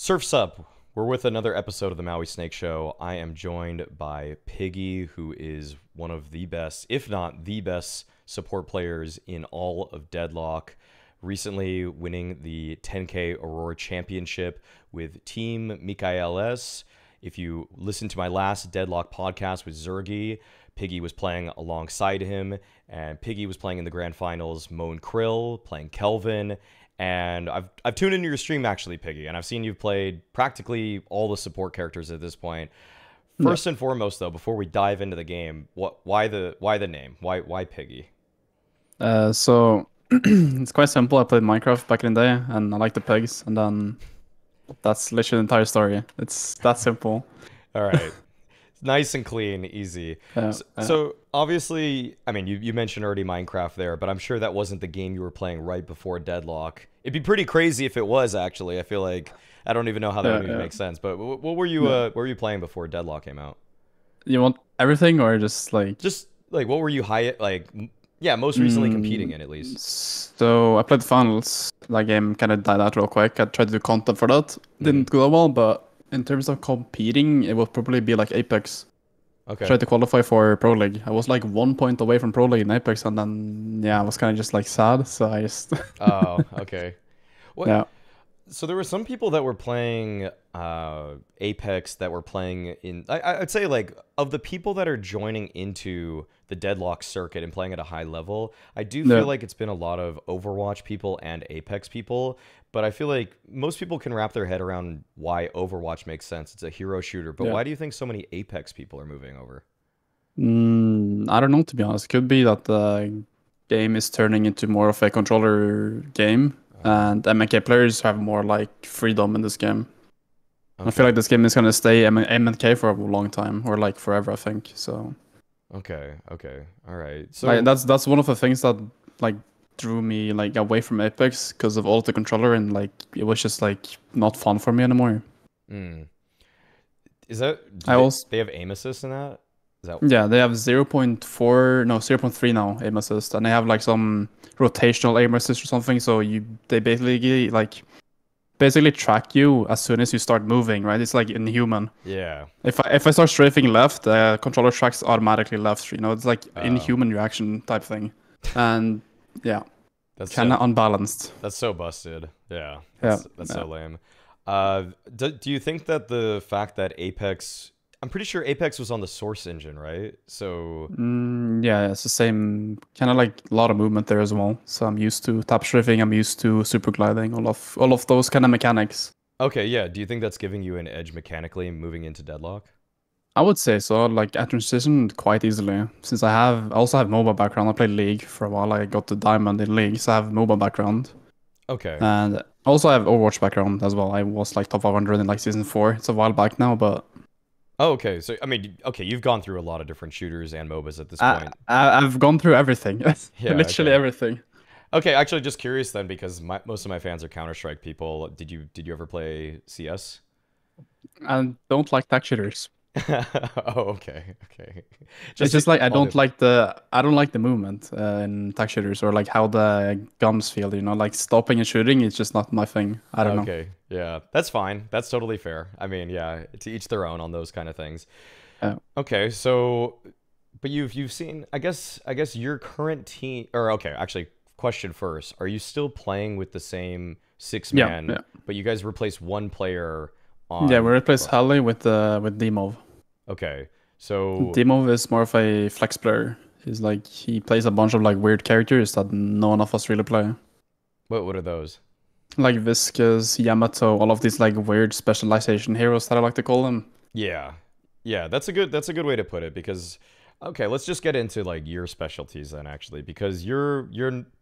Surf's up. We're with another episode of the Mauisnake Show. I am joined by Piggy, who is one of the best, if not the best, support players in all of Deadlock. Recently winning the 10K Aurora Championship with Team Mikaelis. If you listen to my last Deadlock podcast with Zergi, Piggy was playing alongside him, and Piggy was playing in the grand finals. Mo and Krill playing Kelvin. And I've tuned into your stream actually, Piggy, and I've seen you've played practically all the support characters at this point. First and foremost, though, before we dive into the game, why the name? Why Piggy? So it's quite simple. I played Minecraft back in the day, and I like the pigs, and then that's literally the entire story. It's that simple. All right. Nice and clean, easy. So obviously, I mean, you mentioned already Minecraft there, but I'm sure that wasn't the game you were playing right before Deadlock. It'd be pretty crazy if it was, actually. I feel like I don't even know how that would even make sense. But what were you playing before Deadlock came out? You want everything, or just like what were you most recently competing in, at least? So I played the finals. That game kind of died out real quick. I tried to do content for that. Didn't go well, but in terms of competing, it would probably be like Apex. Okay. Tried to qualify for Pro League. I was like 1 point away from Pro League in Apex, and then I was kind of just like sad, so I just. Oh, okay. What? Yeah. So there were some people that were playing Apex that were playing in. I'd say, like, of the people that are joining into the Deadlock circuit and playing at a high level, I do feel like it's been a lot of Overwatch people and Apex people. But I feel like most people can wrap their head around why Overwatch makes sense. It's a hero shooter. But why do you think so many Apex people are moving over? I don't know, to be honest. It could be that the game is turning into more of a controller game, and MK players have more like freedom in this game. Okay. I feel like this game is gonna stay MK for a long time, or like forever, I think. So. Okay. All right. So like, that's one of the things that like drew me like away from Apex because of all the controller, and like it was just like not fun for me anymore. Is that they have aim assist in that? Yeah, they have 0.3 now aim assist, and they have like some rotational aim assist or something. So they basically track you as soon as you start moving, right? It's like inhuman. Yeah. If I start strafing left, the controller tracks automatically left. It's like inhuman reaction type thing, and yeah, that's kind of unbalanced. That's so busted. Yeah. That's so lame. Do you think that the fact that Apex, I'm pretty sure Apex was on the Source engine, right? So yeah, it's the same kind of like a lot of movement there as well. So I'm used to tap strafing, I'm used to super gliding, all of those kind of mechanics. Okay, yeah. Do you think that's giving you an edge mechanically moving into Deadlock? I would say so. Like I transitioned quite easily since I also have MOBA background. I played League for a while. I got to Diamond in League, so I have MOBA background. Okay. And also I have Overwatch background as well. I was like top 500 in like season 4. It's a while back now, but. Oh, okay. So I mean, okay, you've gone through a lot of different shooters and MOBAs at this point. I've gone through everything. Yeah, literally everything. Okay, actually, just curious then, because most of my fans are Counter-Strike people. Did you ever play CS? I don't like tech shooters. Oh, okay. It's just like I don't like the movement in tech shooters, or like how the guns feel. Like stopping and shooting is just not my thing. I don't know. Okay, yeah, that's fine. That's totally fair. I mean, yeah, to each their own on those kind of things. Okay, so, but you've seen, I guess your current team, or okay, actually, question first: are you still playing with the same 6-man? Yeah. But you guys replaced one player. Yeah, we replaced Halley with Demo. Okay, so Demo is more of a flex player. He plays a bunch of like weird characters that none of us really play. What are those? Like Viscous, Yamato, all of these like weird specialization heroes that I like to call them. Yeah, that's a good way to put it, because okay, let's just get into like your specialties then, actually, because you're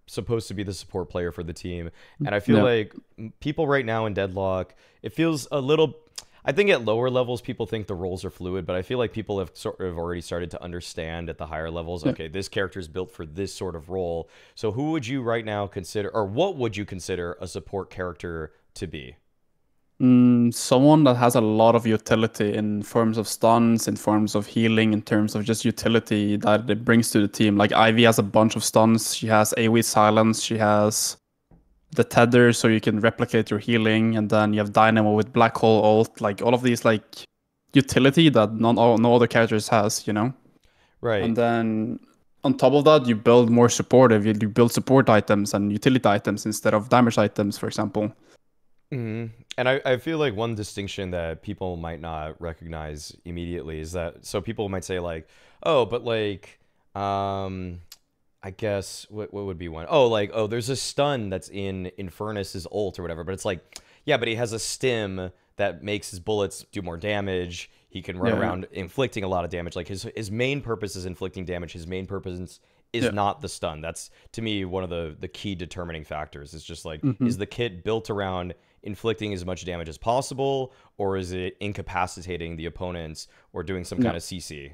supposed to be the support player for the team, and I feel like people right now in Deadlock, it feels a little, I think at lower levels people think the roles are fluid, but I feel like people have sort of already started to understand at the higher levels, okay, this character is built for this sort of role. So who would you right now consider, or what would you consider a support character to be? Someone that has a lot of utility in forms of stuns, in forms of healing, in terms of just utility that it brings to the team. Like Ivy has a bunch of stuns. She has AoE silence. She has the tether so you can replicate your healing, and then you have Dynamo with Black Hole ult, like all of these like utility that no other characters has, you know? Right. And then on top of that, you build more supportive. You build support items and utility items instead of damage items, for example. And I feel like one distinction that people might not recognize immediately is that, so people might say like, oh, but like, I guess what would be one? Oh, like, oh, there's a stun that's in Infernus's ult or whatever, but it's like, yeah, but he has a stim that makes his bullets do more damage. He can run around inflicting a lot of damage. Like his main purpose is inflicting damage. His main purpose is not the stun. That's to me one of the key determining factors. It's just like, is the kit built around inflicting as much damage as possible, or is it incapacitating the opponents or doing some kind of CC?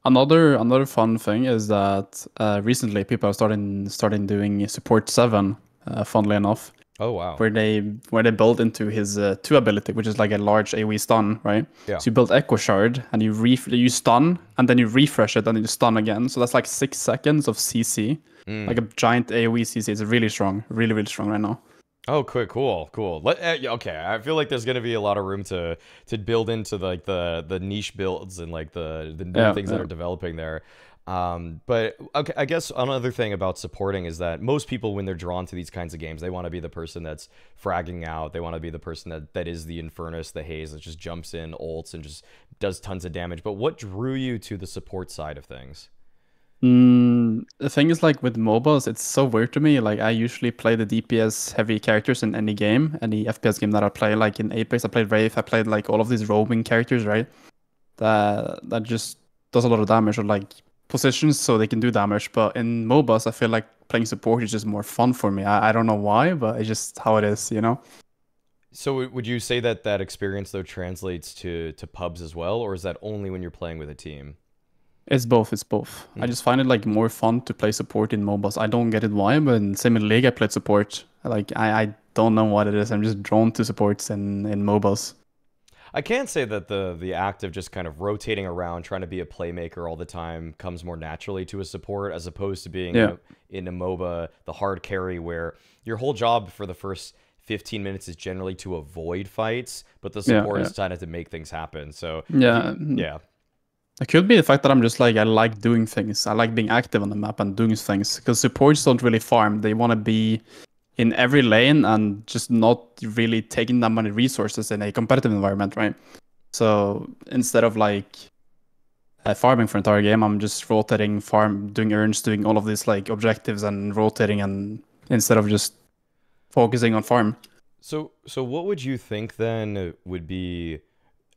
Another fun thing is that recently people are starting doing support 7, funnily enough. Oh wow. Where they build into his 2 ability, which is like a large AoE stun, right? Yeah. So you build Echo Shard and you stun and then you refresh it and then you stun again. So that's like 6 seconds of CC, like a giant AoE CC. It's really strong, really strong right now. Oh, cool. Okay, I feel like there's gonna be a lot of room to build into like the niche builds and like the new things that are developing there. But okay, I guess another thing about supporting is that most people, when they're drawn to these kinds of games, they want to be the person that's fragging out. They want to be the person that is the Infernus, the Haze, that just jumps in, ults, and just does tons of damage. But what drew you to the support side of things? The thing is, like with MOBAs, it's so weird to me. Like I usually play the DPS heavy characters in any game, any FPS game that I play. Like in Apex, I played Wraith, I played like all of these roaming characters, right? That just does a lot of damage, or like positions so they can do damage. But in MOBAs, I feel like playing support is just more fun for me. I don't know why, but it's just how it is, you know? So would you say that that experience though translates to pubs as well, or is that only when you're playing with a team? It's both. It's both. I just find it like more fun to play support in MOBAs. I don't get it why, but in same in League, I played support. Like I don't know what it is. I'm just drawn to supports in MOBAs. I can't say that the act of just kind of rotating around, trying to be a playmaker all the time, comes more naturally to a support as opposed to being in a MOBA, the hard carry, where your whole job for the first 15 minutes is generally to avoid fights, but the support is trying to make things happen. So yeah. It could be the fact that I'm just like, I like doing things. I like being active on the map and doing things. Because supports don't really farm. They want to be in every lane and just not really taking that many resources in a competitive environment, right? So instead of like farming for an entire game, I'm just rotating, doing earns, doing all of these like objectives and rotating, and instead of just focusing on farm. So what would you think then would be,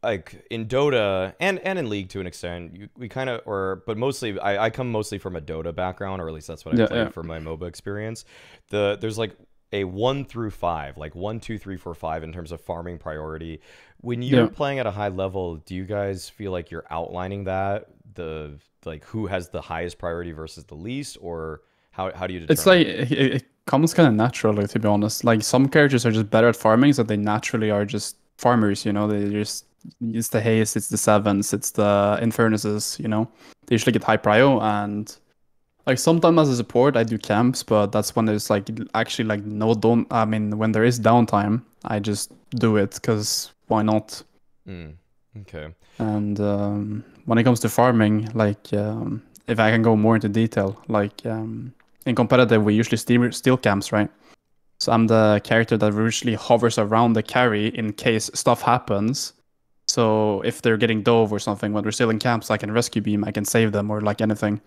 like in Dota and in League to an extent, we kind of, but mostly I come mostly from a Dota background, or at least that's what I played for my MOBA experience. There's like a 1 through 5, like 1, 2, 3, 4, 5 in terms of farming priority. When you're playing at a high level, do you guys feel like you're outlining that, the like who has the highest priority versus the least, or how do you determine? It's like it comes kind of naturally, to be honest. Like some characters are just better at farming, so they naturally are just farmers, you know. It's the Haze, it's the Sevens, it's the Infernuses, you know. They usually get high prio, and like sometimes as a support I do camps, but that's when there's like actually like when there is downtime, I just do it because why not? Okay. And when it comes to farming, like if I can go more into detail, like in competitive we usually steal camps, right? So I'm the character that usually hovers around the carry in case stuff happens. So if they're getting dove or something when they're still in camps, I can rescue beam, I can save them, or like anything.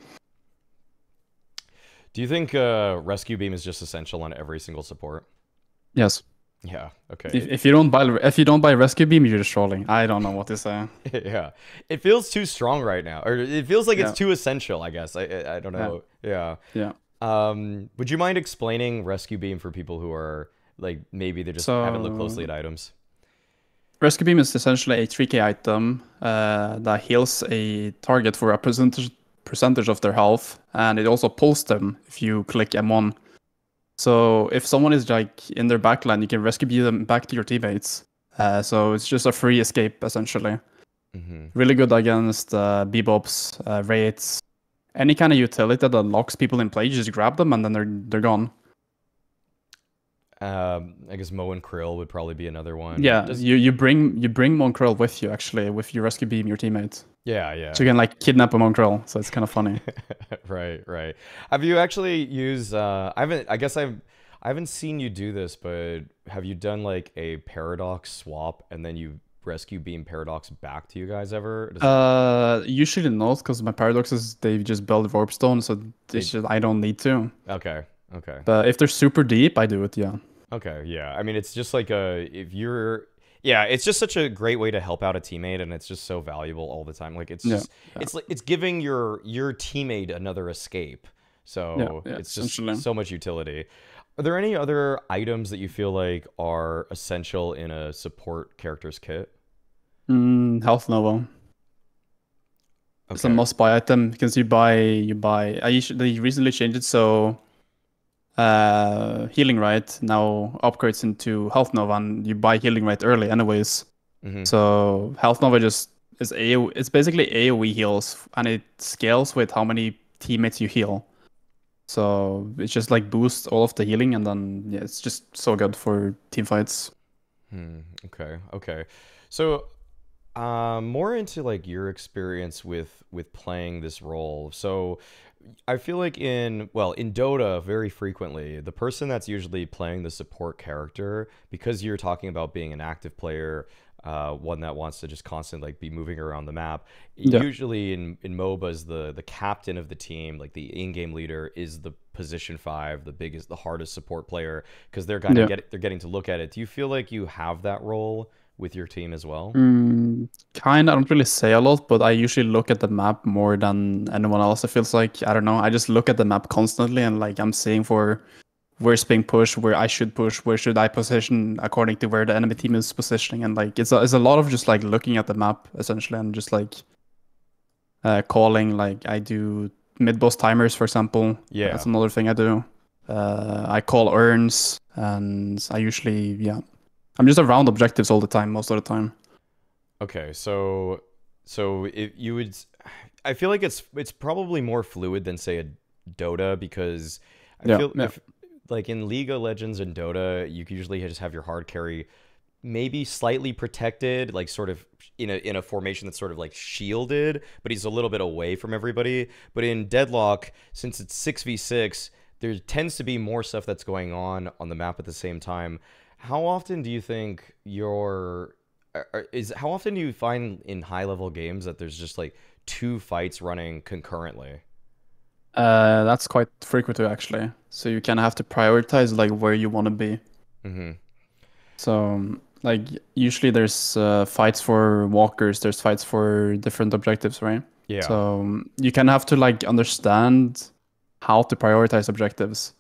Do you think rescue beam is just essential on every single support? Yes. Yeah. Okay. If you don't buy rescue beam, you're just trolling. I don't know what to say. Yeah. It feels too strong right now, or it feels like it's too essential. I guess I don't know. Yeah. Would you mind explaining rescue beam for people who are like maybe they just haven't looked closely at items? Rescue beam is essentially a 3k item that heals a target for a percentage of their health, and it also pulls them if you click M1. So if someone is like in their backline, you can rescue them back to your teammates. So it's just a free escape essentially. Really good against bebops, raids, any kind of utility that locks people in play. You just grab them and then they're gone. I guess Mo and Krill would probably be another one. Yeah, you bring Monkrell with you actually, with your rescue beam, your teammate. Yeah, yeah. So you can like kidnap a Monkrell, so it's kind of funny. Right, right. Have you actually used? I haven't seen you do this, but have you done like a paradox swap and then you rescue beam paradox back to you guys ever? Usually not, because my paradoxes they just build warpstone, so I don't need to. Okay, okay. But if they're super deep, I do it. Yeah. Okay, yeah. I mean, it's just like it's just such a great way to help out a teammate, and it's just so valuable all the time. Like it's giving your teammate another escape. So it's just so much utility. Are there any other items that you feel like are essential in a support character's kit? Health Nova. Okay. It's a must buy item because you buy. They recently changed it so. Healing Right now upgrades into Health Nova, and you buy Healing Right early anyways. So Health Nova just is it's basically AoE heals, and it scales with how many teammates you heal. So it's just like boosts all of the healing, and then it's just so good for team fights. Okay. So more into like your experience with playing this role. So I feel like in Dota very frequently, the person that's usually playing the support character, because you're talking about being an active player, one that wants to just constantly like be moving around the map. Usually in MOBAs, the captain of the team, like the in-game leader, is the position 5, the hardest support player, because they're getting to look at it. Do you feel like you have that role with your team as well? I don't really say a lot, but I usually look at the map more than anyone else. It feels like, I don't know, I just look at the map constantly, and like I'm seeing for where's being pushed, where I should push, where should I position according to where the enemy team is positioning, and like it's a lot of just like looking at the map essentially, and just like calling. Like I do mid boss timers, for example. Yeah, that's another thing I do. I call urns, and I usually I'm just around objectives all the time, most of the time. Okay, so if you would, I feel like it's probably more fluid than say a Dota, because I feel like in League of Legends and Dota, you can usually just have your hard carry maybe slightly protected, like sort of in a formation that's sort of like shielded, but he's a little bit away from everybody. But in Deadlock, since it's 6v6, there tends to be more stuff that's going on the map at the same time. How often do you think how often do you find in high level games that there's just like 2 fights running concurrently? That's quite frequent too, actually. So you kind of have to prioritize like where you want to be. So like usually there's fights for walkers, there's fights for different objectives, right? Yeah. So you kind of have to like understand how to prioritize objectives.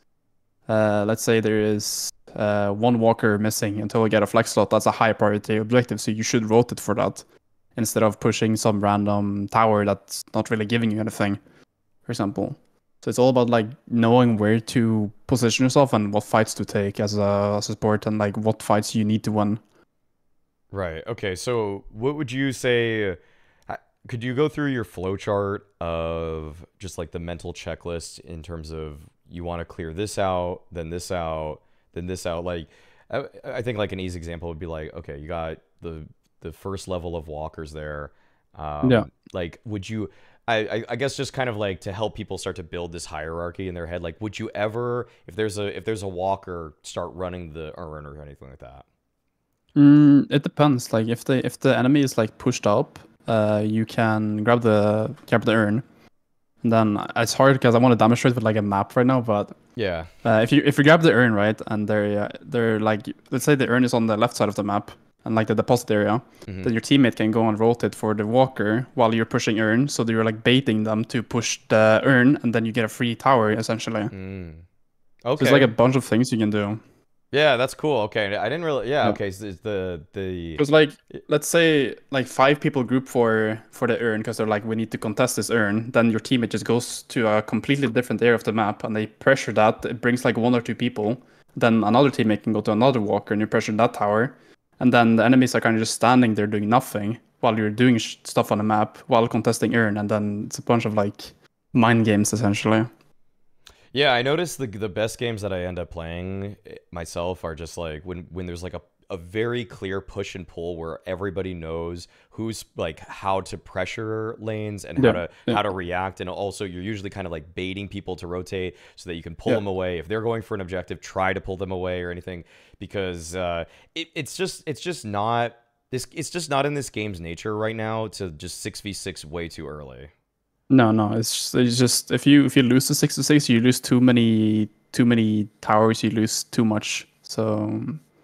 Let's say there is 1 walker missing until we get a flex slot. That's a high priority objective, so you should rotate for that instead of pushing some random tower that's not really giving you anything, for example. So it's all about like knowing where to position yourself and what fights to take as a support, and like what fights you need to win. Right. Okay. So what would you say? Could you go through your flowchart of just like the mental checklist in terms of you want to clear this out, then this out, then this out? Like, I think like an easy example would be like, okay, you got the first level of walkers there. Like, would you? I guess just kind of like to help people start to build this hierarchy in their head. Like, would you ever, if there's a walker, start running the urn or anything like that? It depends. Like if the enemy is like pushed up, you can grab the urn. And then it's hard because I want to demonstrate with like a map right now, but yeah. If you grab the urn, right, and they're like, let's say the urn is on the left side of the map and like the deposit area, then your teammate can go and rotate for the walker while you're pushing urn, so that you're like baiting them to push the urn, and then you get a free tower essentially. Okay. So there's like a bunch of things you can do. Yeah, that's cool. Okay, I didn't really. Yeah, okay. So the because like let's say like 5 people group for the urn because they're like, we need to contest this urn. Then your teammate just goes to a completely different area of the map and they pressure that. It brings like 1 or 2 people. Then another teammate can go to another walker and you pressure that tower. And then the enemies are kind of just standing there doing nothing while you're doing stuff on the map while contesting urn. And then it's a bunch of like mind games essentially. Yeah, I noticed the best games that I end up playing myself are just like when there's like a very clear push and pull where everybody knows who's like how to pressure lanes and Yeah, yeah, how to react, and also you're usually kind of like baiting people to rotate so that you can pull yeah. them away if they're going for an objective. Try to pull them away or anything because it's just not this it's just not in this game's nature right now to just 6v6 way too early. No, no, it's just if you lose the 6-6, you lose too many towers, you lose too much. So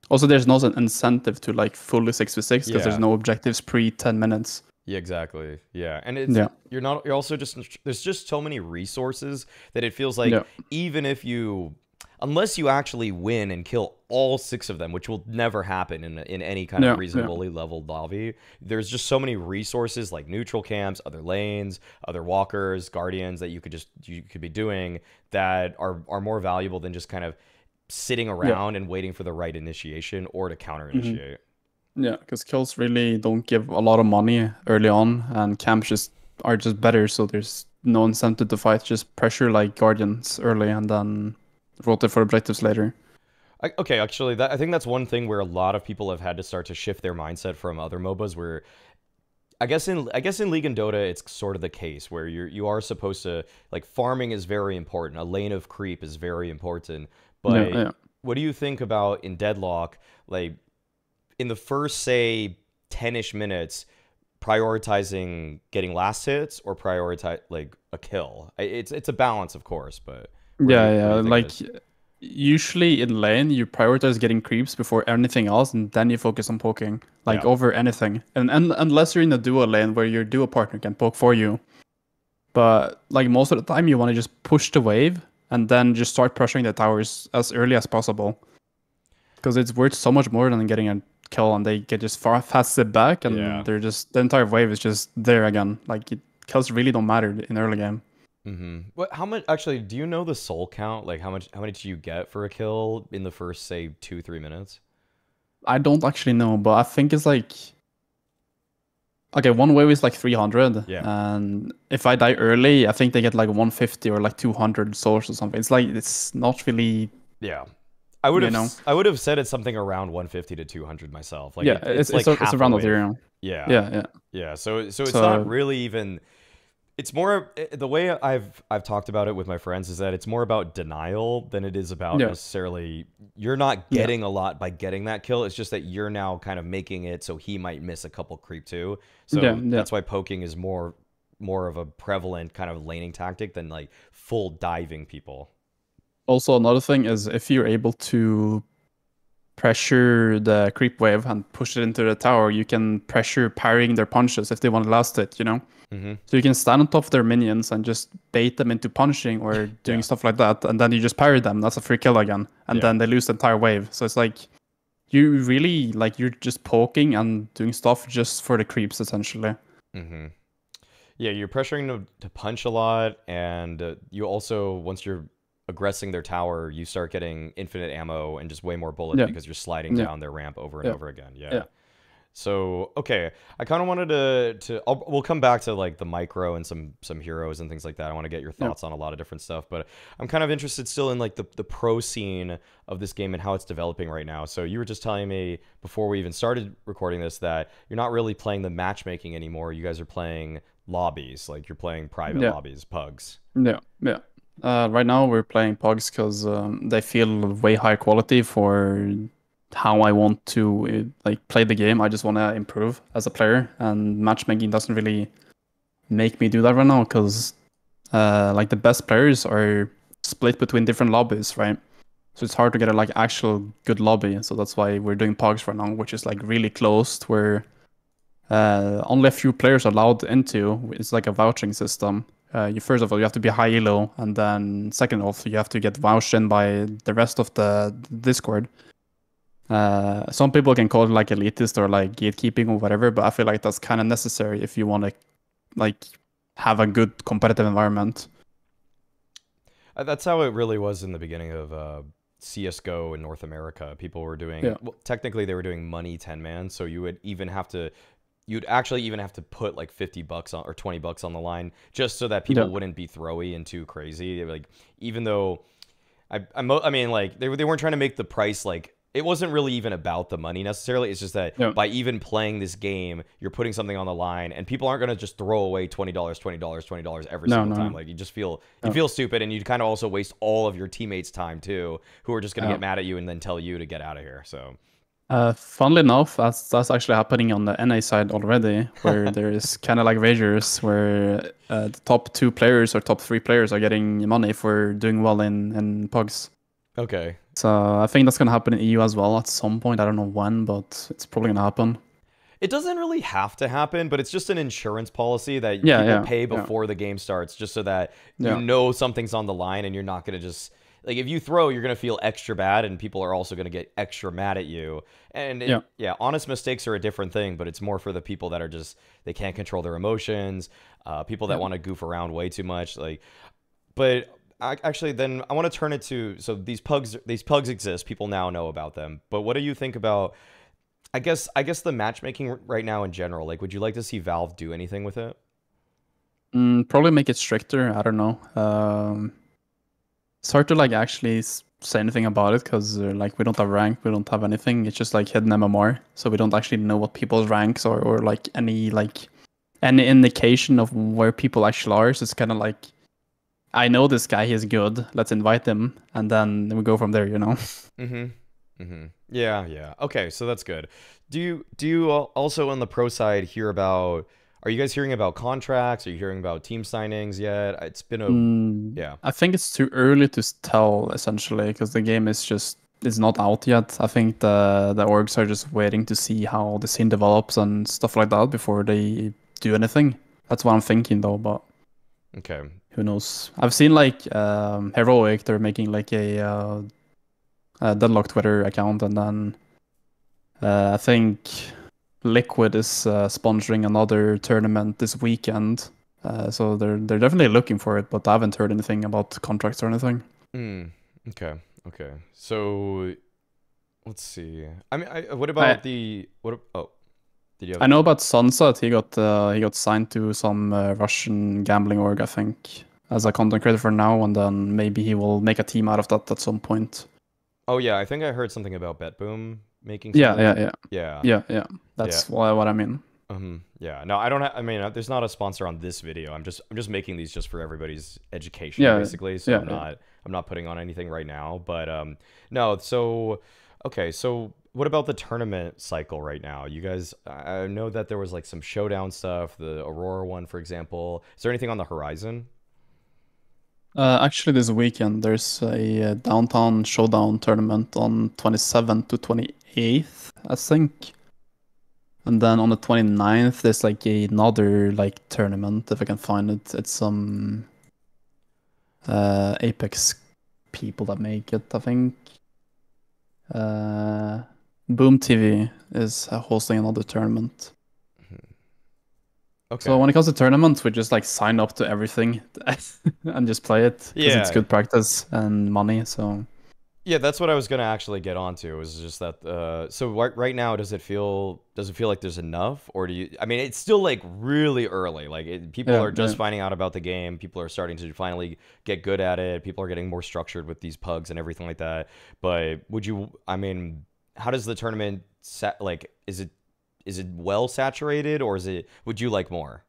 also there's no incentive to like fully 6v6 because there's Yeah. no objectives pre 10 minutes. Yeah, exactly. Yeah. And Yeah, you're also just, there's just so many resources that it feels like yeah, even if you, unless you actually win and kill all six of them, which will never happen in any kind yeah, of yeah, reasonably leveled lobby, there's just so many resources like neutral camps, other lanes, other walkers, guardians that you could be doing that are more valuable than just kind of sitting yeah. around and waiting for the right initiation or to counter hmm initiate. Yeah, because kills really don't give a lot of money early on, and camps just are just better. So there's no incentive to fight. Just pressure like guardians early, and then rotate for objectives later. Okay, actually, I think that's one thing where a lot of people have had to start to shift their mindset from other MOBAs. Where I guess in League and Dota, it's sort of the case where you are supposed to like farming is very important. A lane of creep is very important. Yeah, But yeah. what do you think about in Deadlock? Like in the first say 10-ish minutes, prioritizing getting last hits or prioritize like a kill. It's a balance, of course, but Yeah, what yeah. do you think it Like is? usually in lane, you prioritize getting creeps before anything else, and then you focus on poking, like Yeah. over anything. And unless you're in a duo lane where your duo partner can poke for you, but like most of the time, you want to just push the wave and then just start pressuring the towers as early as possible, because it's worth so much more than getting a kill, and they get just far fast sit back, and Yeah. they're just the entire wave is just there again. Like kills really don't matter in early game. What? How much? Actually, do you know the soul count? Like how much? How many do you get for a kill in the first, say, 2-3 minutes? I don't actually know, but I think it's like okay, one wave is like 300, Yeah. and if I die early, I think they get like 150 or like 200 souls or something. It's like it's not really, Yeah. you know. I would have said it's something around 150 to 200 myself. Like Yeah, it's like it's half a around the wave. zero. Yeah. Yeah, yeah. Yeah. So it's not So really even. It's more the way I've talked about it with my friends is that it's more about denial than it is about yeah, necessarily you're not yeah, getting a lot by getting that kill. It's just that you're now kind of making it so he might miss a couple creep too. yeah, So yeah. that's why poking is more of a prevalent kind of laning tactic than like full diving people. Also, another thing is if you're able to pressure the creep wave and push it into the tower, you can pressure parrying their punches if they want to last it, you know? Hmm. So you can stand on top of their minions and just bait them into punching or doing Yeah. stuff like that, and then you just parry them. That's a free kill again, and Yeah. then they lose the entire wave. So it's like you really like you're just poking and doing stuff just for the creeps essentially. Hmm. Yeah, you're pressuring them to punch a lot, and you also once you're aggressing their tower, you start getting infinite ammo and just way more bullets Yeah, because you're sliding yeah, down their ramp over and yeah, over again. Yeah. yeah, So okay, I kind of wanted to we'll come back to like the micro and some heroes and things like that. I want to get your yeah, thoughts on a lot of different stuff, but I'm kind of interested still in like the pro scene of this game and how it's developing right now. So you were just telling me before we even started recording this that you're not really playing the matchmaking anymore. You guys are playing lobbies, like you're playing private yeah, lobbies, pugs. yeah, yeah. Right now we're playing Pogs because they feel way higher quality for how I want to like play the game. I just want to improve as a player, and matchmaking doesn't really make me do that right now because like the best players are split between different lobbies, right? So it's hard to get a like actual good lobby. So that's why we're doing Pogs right now, which is like really closed, where only a few players are allowed into. It's like a vouching system. You first of all you have to be high elo, and then second off you have to get vouched in by the rest of the Discord. Some people can call it like elitist or like gatekeeping or whatever, but I feel like that's kind of necessary if you want to like have a good competitive environment. That's how it really was in the beginning of CS:GO in North America. People were doing Yeah, well, technically they were doing money 10 man, so you would even have to you'd actually even have to put like $50 on or $20 on the line just so that Yeah. people wouldn't be throwy and too crazy. Like even though I mean like they weren't trying to make the price like it wasn't really even about the money necessarily. It's just that Yeah. by even playing this game, you're putting something on the line, and people aren't gonna just throw away $20 every No, single no, time. no. Like you No. feel stupid, and you kind of also waste all of your teammates' time too, who are just gonna Yeah. get mad at you and then tell you to get out of here. So Funnily enough, that's actually happening on the NA side already, where there is kind of like wagers where the top 2 players or top 3 players are getting money for doing well in pugs. okay. So I think that's gonna happen in EU as well at some point. I don't know when, but it's probably gonna happen. It doesn't really have to happen, but it's just an insurance policy that Yeah, people yeah, pay yeah, before the game starts, just so that you yeah, know something's on the line and you're not going to just like if you throw, you're going to feel extra bad, and people are also going to get extra mad at you. And yeah, yeah, honest mistakes are a different thing, but it's more for the people that are just they can't control their emotions, people that yeah. want to goof around way too much, like. But actually, then I want to turn it to so these pugs exist. People now know about them. But what do you think about? I guess the matchmaking right now in general. Like, would you like to see Valve do anything with it? Probably make it stricter. I don't know. It's hard to like actually say anything about it because like we don't have rank, we don't have anything. It's just like hidden MMR, so we don't actually know what people's ranks are or like any indication of where people actually are. So it's kind of like I know this guy, he's good. Let's invite him, and then we go from there. You know. Mm-hmm. Mm-hmm. Yeah, yeah. Okay, so that's good. Do you also on the pro side hear about? Are you guys hearing about contracts? Are you hearing about team signings yet? It's been a yeah. I think it's too early to tell essentially because the game is not out yet. I think the orgs are just waiting to see how the scene develops and stuff like that before they do anything. That's what I'm thinking though, but Okay. who knows? I've seen like Heroic, they're making like a Deadlock Twitter account, and then I think Liquid is sponsoring another tournament this weekend. So they're definitely looking for it, but I haven't heard anything about contracts or anything. Okay. Okay. So let's see. I mean, what I about the what? Oh, did you I have? know about Sunset. He got signed to some Russian gambling org, I think, as a content creator for now, and then maybe he will make a team out of that at some point. Oh yeah, I think I heard something about BetBoom making Yeah, some. yeah, yeah, Yeah. yeah, yeah. Yeah. That's what I mean. Yeah. No, I don't have. I mean, there's not a sponsor on this video. I'm just making these just for everybody's education, Yeah, basically. So yeah, I'm not putting on anything right now. But no. So okay. So what about the tournament cycle right now? You guys, I know that there was like some showdown stuff, the Aurora one, for example. Is there anything on the horizon? Actually, this weekend there's a downtown showdown tournament on 27th to 28th, I think. And then on the 29th, there's like another like tournament if I can find it. It's some Apex people that make it, I think. Boom TV is hosting another tournament. Okay. So when it comes to tournaments, we just like sign up to everything and just play it because it's Yeah. good practice and money. So Yeah, that's what I was gonna actually get onto. Was just that. So right now, does it feel like there's enough, or do you? I mean, it's still like really early. Like people yeah, are just yeah. finding out about the game. People are starting to finally get good at it. People are getting more structured with these pugs and everything like that. But would you? I mean, how does the tournament set? Like, is it well saturated, or would you like more?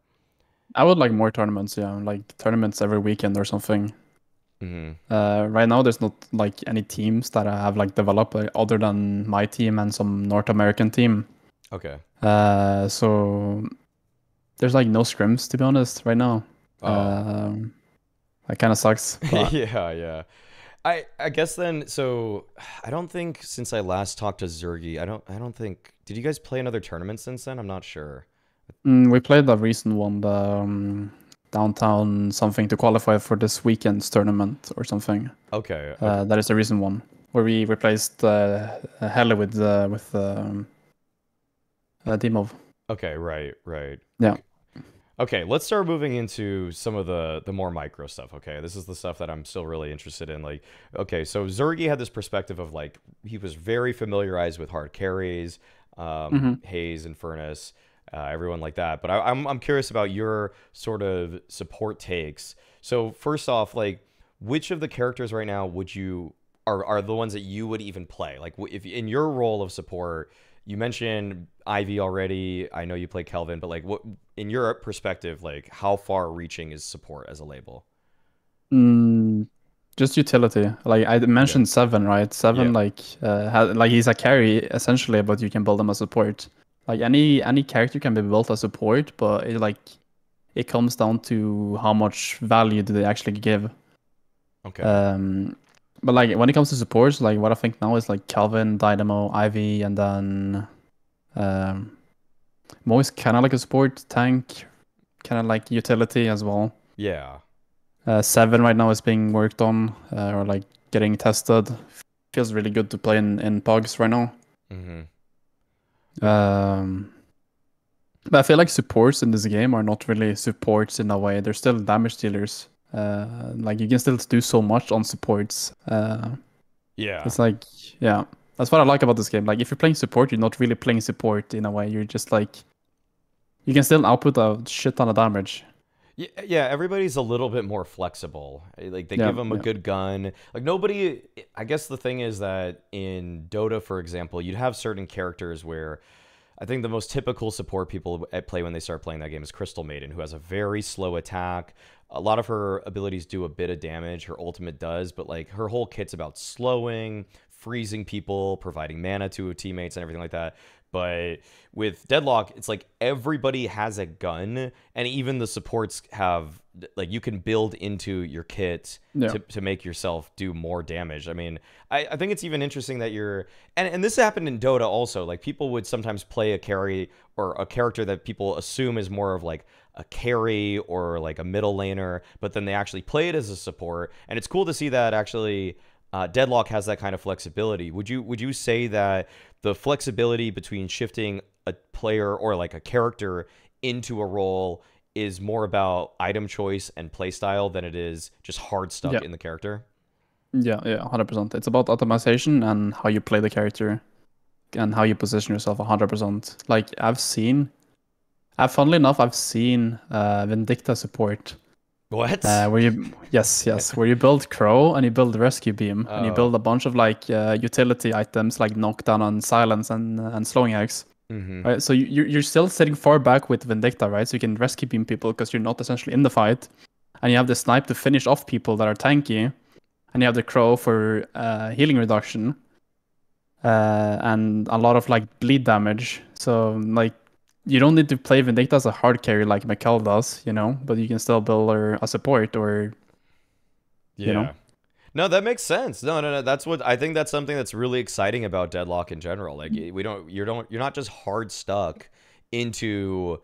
I would like more tournaments. Yeah, like tournaments every weekend or something. Hmm. Right now, there's not like any teams that I have like developed other than my team and some North American team. Okay. So there's like no scrims to be honest right now. Oh. That kind of sucks. But Yeah, yeah. I guess then. So I don't think since I last talked to Zergy, I don't think. Did you guys play another tournament since then? I'm not sure. we played the recent one, the downtown something to qualify for this weekend's tournament or something. Okay. Okay. That is the recent one where we replaced Helle with Dimov. Okay. Right. Right. Yeah. Okay. Let's start moving into some of the more micro stuff. Okay. This is the stuff that I'm still really interested in. Like, okay. So Zergy had this perspective of like he was very familiarized with hard carries, Mm-hmm. Haze and Furnace. everyone like that. But I'm curious about your sort of support takes. So first off, like, which of the characters right now would you are the ones that you would even play? Like, if in your role of support, you mentioned Ivy already. I know you play Kelvin, but like, what in your perspective, like, how far reaching is support as a label? Mm, just utility. Like I Okay. mentioned Seven, right? Yeah. Seven, like like he's a carry essentially, but you can build him as support. Like any character can be built as support, but it comes down to how much value do they actually give. Okay. Um, but like when it comes to supports, like what I think now is like Kelvin, Dynamo, Ivy, and then um, Mo's kind of like a support tank, kind of like utility as well. Yeah. Seven right now is being worked on or like getting tested. Feels really good to play in Pogs right now. Mm-hmm. Um, but I feel like supports in this game are not really supports in a way. They're still damage dealers. Like you can still do so much on supports. Yeah. It's like, yeah, that's what I like about this game. Like if you're playing support, you're not really playing support in a way. You're just like, you can still output a shit ton of damage. Yeah, yeah, everybody's a little bit more flexible. Like they Yeah, give them a yeah, good gun. Like nobody, I guess the thing is that in Dota, for example, you'd have certain characters where I think the most typical support people play when they start playing that game is Crystal Maiden, who has a very slow attack. A lot of her abilities do a bit of damage. Her ultimate does, but like her whole kit's about slowing, freezing people, providing mana to teammates, and everything like that. But with Deadlock, it's like everybody has a gun, and even the supports have like you can build into your kit yeah, to make yourself do more damage. I mean, I think it's even interesting that you're and this happened in Dota also. Like people would sometimes play a carry or a character that people assume is more of like a carry or like a middle laner, but then they actually play it as a support. And it's cool to see that actually Deadlock has that kind of flexibility. Would you say that the flexibility between shifting a player or like a character into a role is more about item choice and playstyle than it is just hard stuck yeah, in the character? yeah, yeah, 100%. It's about optimization and how you play the character and how you position yourself 100%. Like funnily enough, I've seen Vindicta support What? where you, yes, where you build Crow and you build Rescue Beam and you Oh. build a bunch of like utility items like Knockdown and Silence and Slowing Axe. Mm-hmm. Right, so you're still sitting far back with Vindicta, right? So you can rescue beam people because you're not essentially in the fight, and you have the snipe to finish off people that are tanky, and you have the crow for healing reduction, and a lot of like bleed damage. So like you don't need to play Vindicta as a hard carry like Mikkel does, you know, but you can still build her a support or you know. Yeah. No, that makes sense. No, no, no. That's what I think. That's something that's really exciting about Deadlock in general. Like you're not just hard stuck into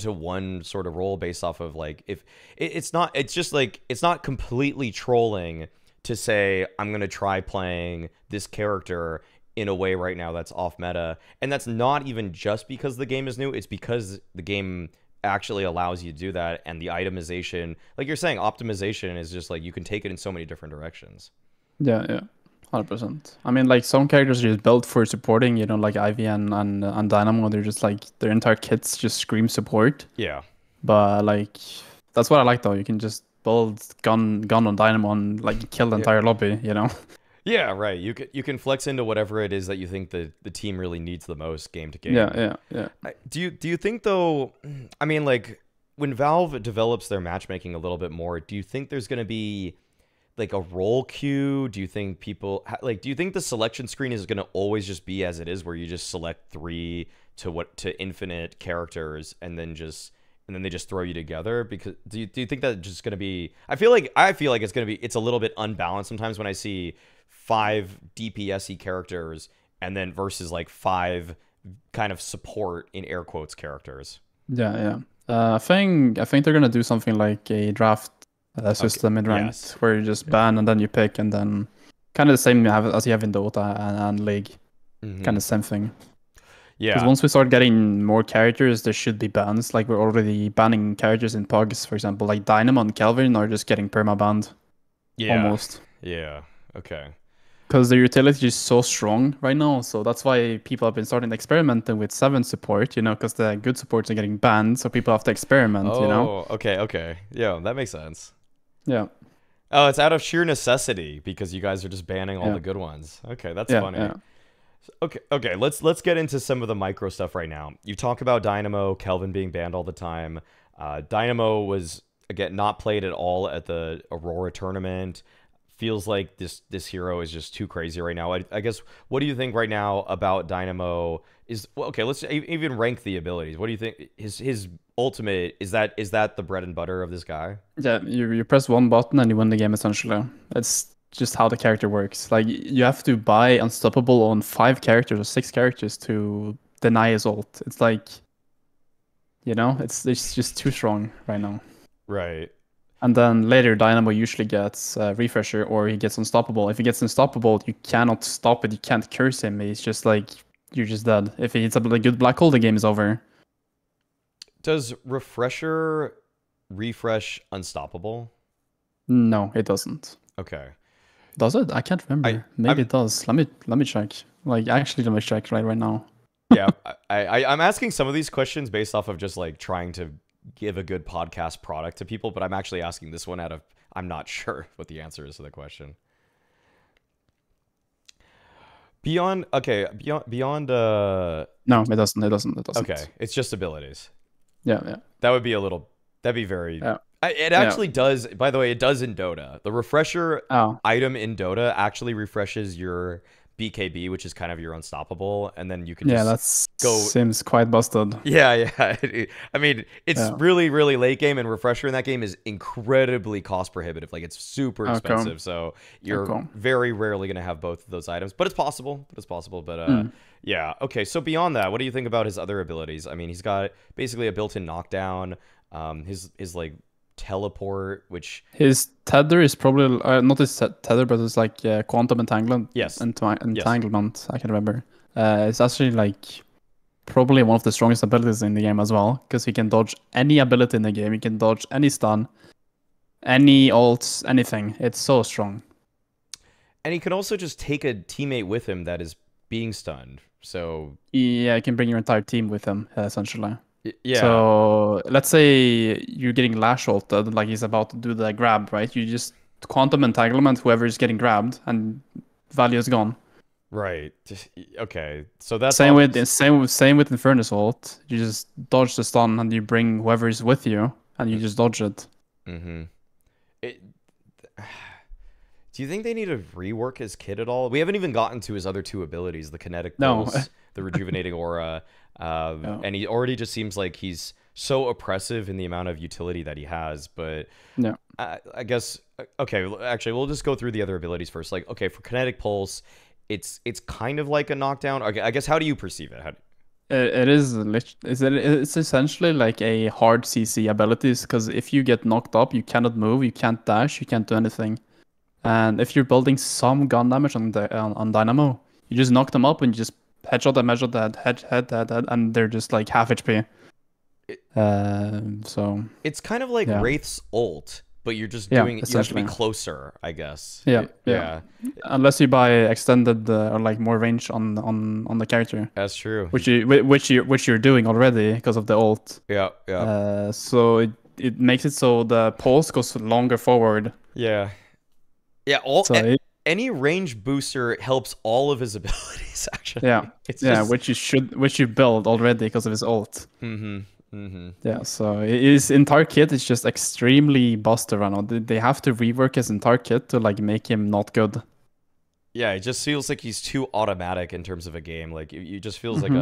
one sort of role based off of like if it's not it's just like it's not completely trolling to say I'm gonna try playing this character in a way right now that's off meta, and that's not even just because the game is new. It's because the game actually allows you to do that, and the itemization, like you're saying, optimization is just like you can take it in so many different directions. Yeah, yeah. 100%. I mean, like some characters are just built for supporting, you know, like Ivy and Dynamo. They're just like their entire kits just scream support. Yeah. But like that's what I like though. You can just build gun on Dynamo and like kill the Yeah. entire lobby, you know? Yeah, right. You can flex into whatever it is that you think the team really needs the most game to Yeah, game. yeah, yeah. Do you think though? I mean, like when Valve develops their matchmaking a little bit more, do you think there's going to be like a role queue? Do you think do you think the selection screen is going to always just be as it is, where you just select three to infinite characters and then they just throw you together? Because do you think that just going to be? I feel like it's going to be. It's a little bit unbalanced sometimes when I see 5 DPSy characters and then versus like 5 kind of support in air quotes characters. Yeah, yeah. I think they're gonna do something like a draft Okay. system in ranked Yes. where you just ban and then you pick and then kind of the same as you have in Dota and League. Kind Hmm. of same thing. Because Yeah. once we start getting more characters, there should be bans. Like we're already banning characters in Pogs, for example. Like Dynamo and Kelvin are just getting perma banned Yeah. almost. Yeah. Okay. because the utility is so strong right now. So that's why people have been starting experimenting with 7 support, you know, because the good supports are getting banned. So people have to experiment, you know? Oh, okay. Yeah, that makes sense. Yeah. Oh, it's out of sheer necessity because you guys are just banning all Yeah. the good ones. Okay, that's Yeah. funny. Yeah. Okay. Let's get into some of the micro stuff right now. You talk about Dynamo, Kelvin being banned all the time. Dynamo was again not played at all at the Aurora tournament. Feels like this hero is just too crazy right now. I guess what do you think right now about Dynamo? Okay, let's even rank the abilities. What do you think his ultimate is that the bread and butter of this guy? Yeah, you press one button and you win the game essentially. It's just how the character works. Like you have to buy Unstoppable on 5 characters or 6 characters to deny his ult. It's like, you know, it's just too strong right now. Right. And then later Dynamo usually gets Refresher or he gets Unstoppable. If he gets Unstoppable, you cannot stop it. You can't curse him. He's just like, you're just dead. If he hits a good black hole, the game is over. Does Refresher refresh Unstoppable? No, it doesn't. Okay. Does it? I can't remember. Maybe it does. Let me check. Like actually, let me check right now. Yeah, I'm asking some of these questions based off of just like trying to give a good podcast product to people, but I'm actually asking this one out of I'm not sure what the answer is to the question. Beyond No, it doesn't. It doesn't. Okay, it's just abilities. Yeah. That'd be very Yeah. It actually does, by the way, it does in Dota. The refresher Oh. item in Dota actually refreshes your BKB, which is kind of your unstoppable, and then you can just go. Seems quite busted. Yeah. I mean, it's really, really late game, and refresher in that game is incredibly cost prohibitive. Like, it's super expensive, so you're very rarely going to have both of those items. But it's possible. But yeah. Okay, so beyond that, what do you think about his other abilities? I mean, he's got basically a built-in knockdown. His like teleport, which his tether is probably not his tether, but it's like quantum entanglement. Yes. Entanglement. I can remember. It's actually like probably one of the strongest abilities in the game as well, because he can dodge any ability in the game. He can dodge any stun, any ults, anything. It's so strong. And he can also just take a teammate with him that is being stunned. So yeah, you can bring your entire team with him essentially. Yeah. So let's say you're getting lash ulted, like he's about to do the grab, right? You just quantum entanglement whoever is getting grabbed, and value is gone. Right. Okay. So that's same with Infernus ult. You just dodge the stun and you bring whoever is with you, and you just dodge it. Mm-hmm. Do you think they need to rework his kit at all? We haven't even gotten to his other 2 abilities: the kinetic pulse, the rejuvenating aura. And he already just seems like he's so oppressive in the amount of utility that he has. But yeah, I guess okay. Actually, we'll just go through the other abilities first. Like, okay, for kinetic pulse, it's kind of like a knockdown. Okay, I guess how do you perceive it? It's essentially like a hard CC abilities, because if you get knocked up, you cannot move, you can't dash, you can't do anything. And if you're building some gun damage on Dynamo, you just knock them up and you just headshot them, measure that head, and they're just like half HP. So it's kind of like Wraith's ult, but you're just doing you have to be closer, I guess. Yeah. Unless you buy extended or like more range on the character. That's true. Which you're doing already because of the ult. Yeah. So it makes it so the pulse goes longer forward. Yeah. Any range booster helps all of his abilities, actually. Yeah, which you build already because of his ult. Yeah, so his entire kit is just extremely busted right now. They have to rework his entire kit to like make him not good. Yeah, it just feels like he's too automatic in terms of a game. Like it just feels like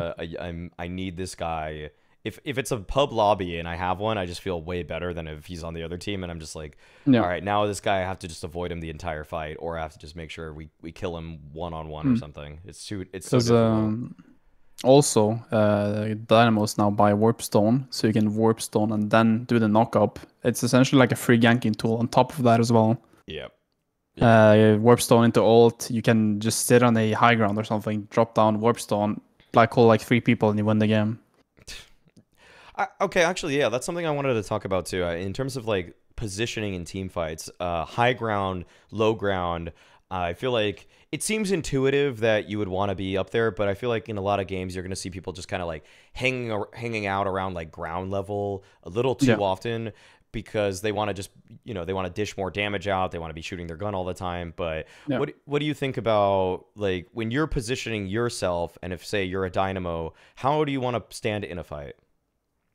I need this guy. If it's a pub lobby and I have one, I just feel way better than if he's on the other team and I'm just like, all right, now this guy I have to just avoid him the entire fight, or I have to just make sure we kill him one-on-one or something. It's so difficult. Also, Dynamos now buy Warp Stone, so you can Warp Stone and then do the knock-up. It's essentially like a free ganking tool on top of that as well. Yep. Warp Stone into ult, you can just sit on a high ground or something, drop down Warp Stone, black hole like 3 people, and you win the game. Okay, actually, yeah, that's something I wanted to talk about too. In terms of like positioning in team fights, high ground, low ground. I feel like it seems intuitive that you would want to be up there, but I feel like in a lot of games you're going to see people just kind of like hanging out around like ground level a little too Yeah. often because they want to just, they want to dish more damage out. They want to be shooting their gun all the time. But Yeah. what do you think about like when you're positioning yourself, and if say you're a Dynamo, how do you want to stand in a fight?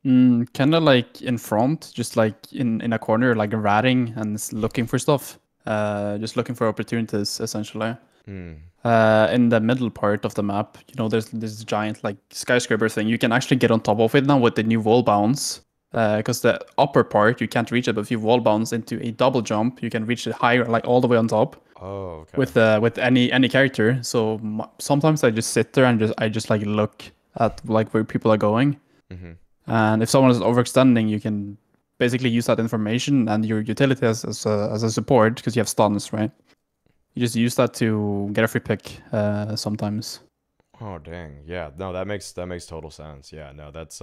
Kind of like in front, just like in a corner, like ratting and looking for stuff. Just looking for opportunities, essentially. Mm. In the middle part of the map, there's this giant like skyscraper thing. You can actually get on top of it now with the new wall bounce. Because the upper part you can't reach it, but if you wall bounce into a double jump, you can reach it higher, like all the way on top. Oh, okay. With any character. So sometimes I just sit there and I just like look at like where people are going. Mm-hmm. And if someone is overextending, you can basically use that information and your utility as a support, because you have stuns, right? You just use that to get a free pick sometimes. Oh dang. Yeah. No, that makes total sense. Yeah, no, that's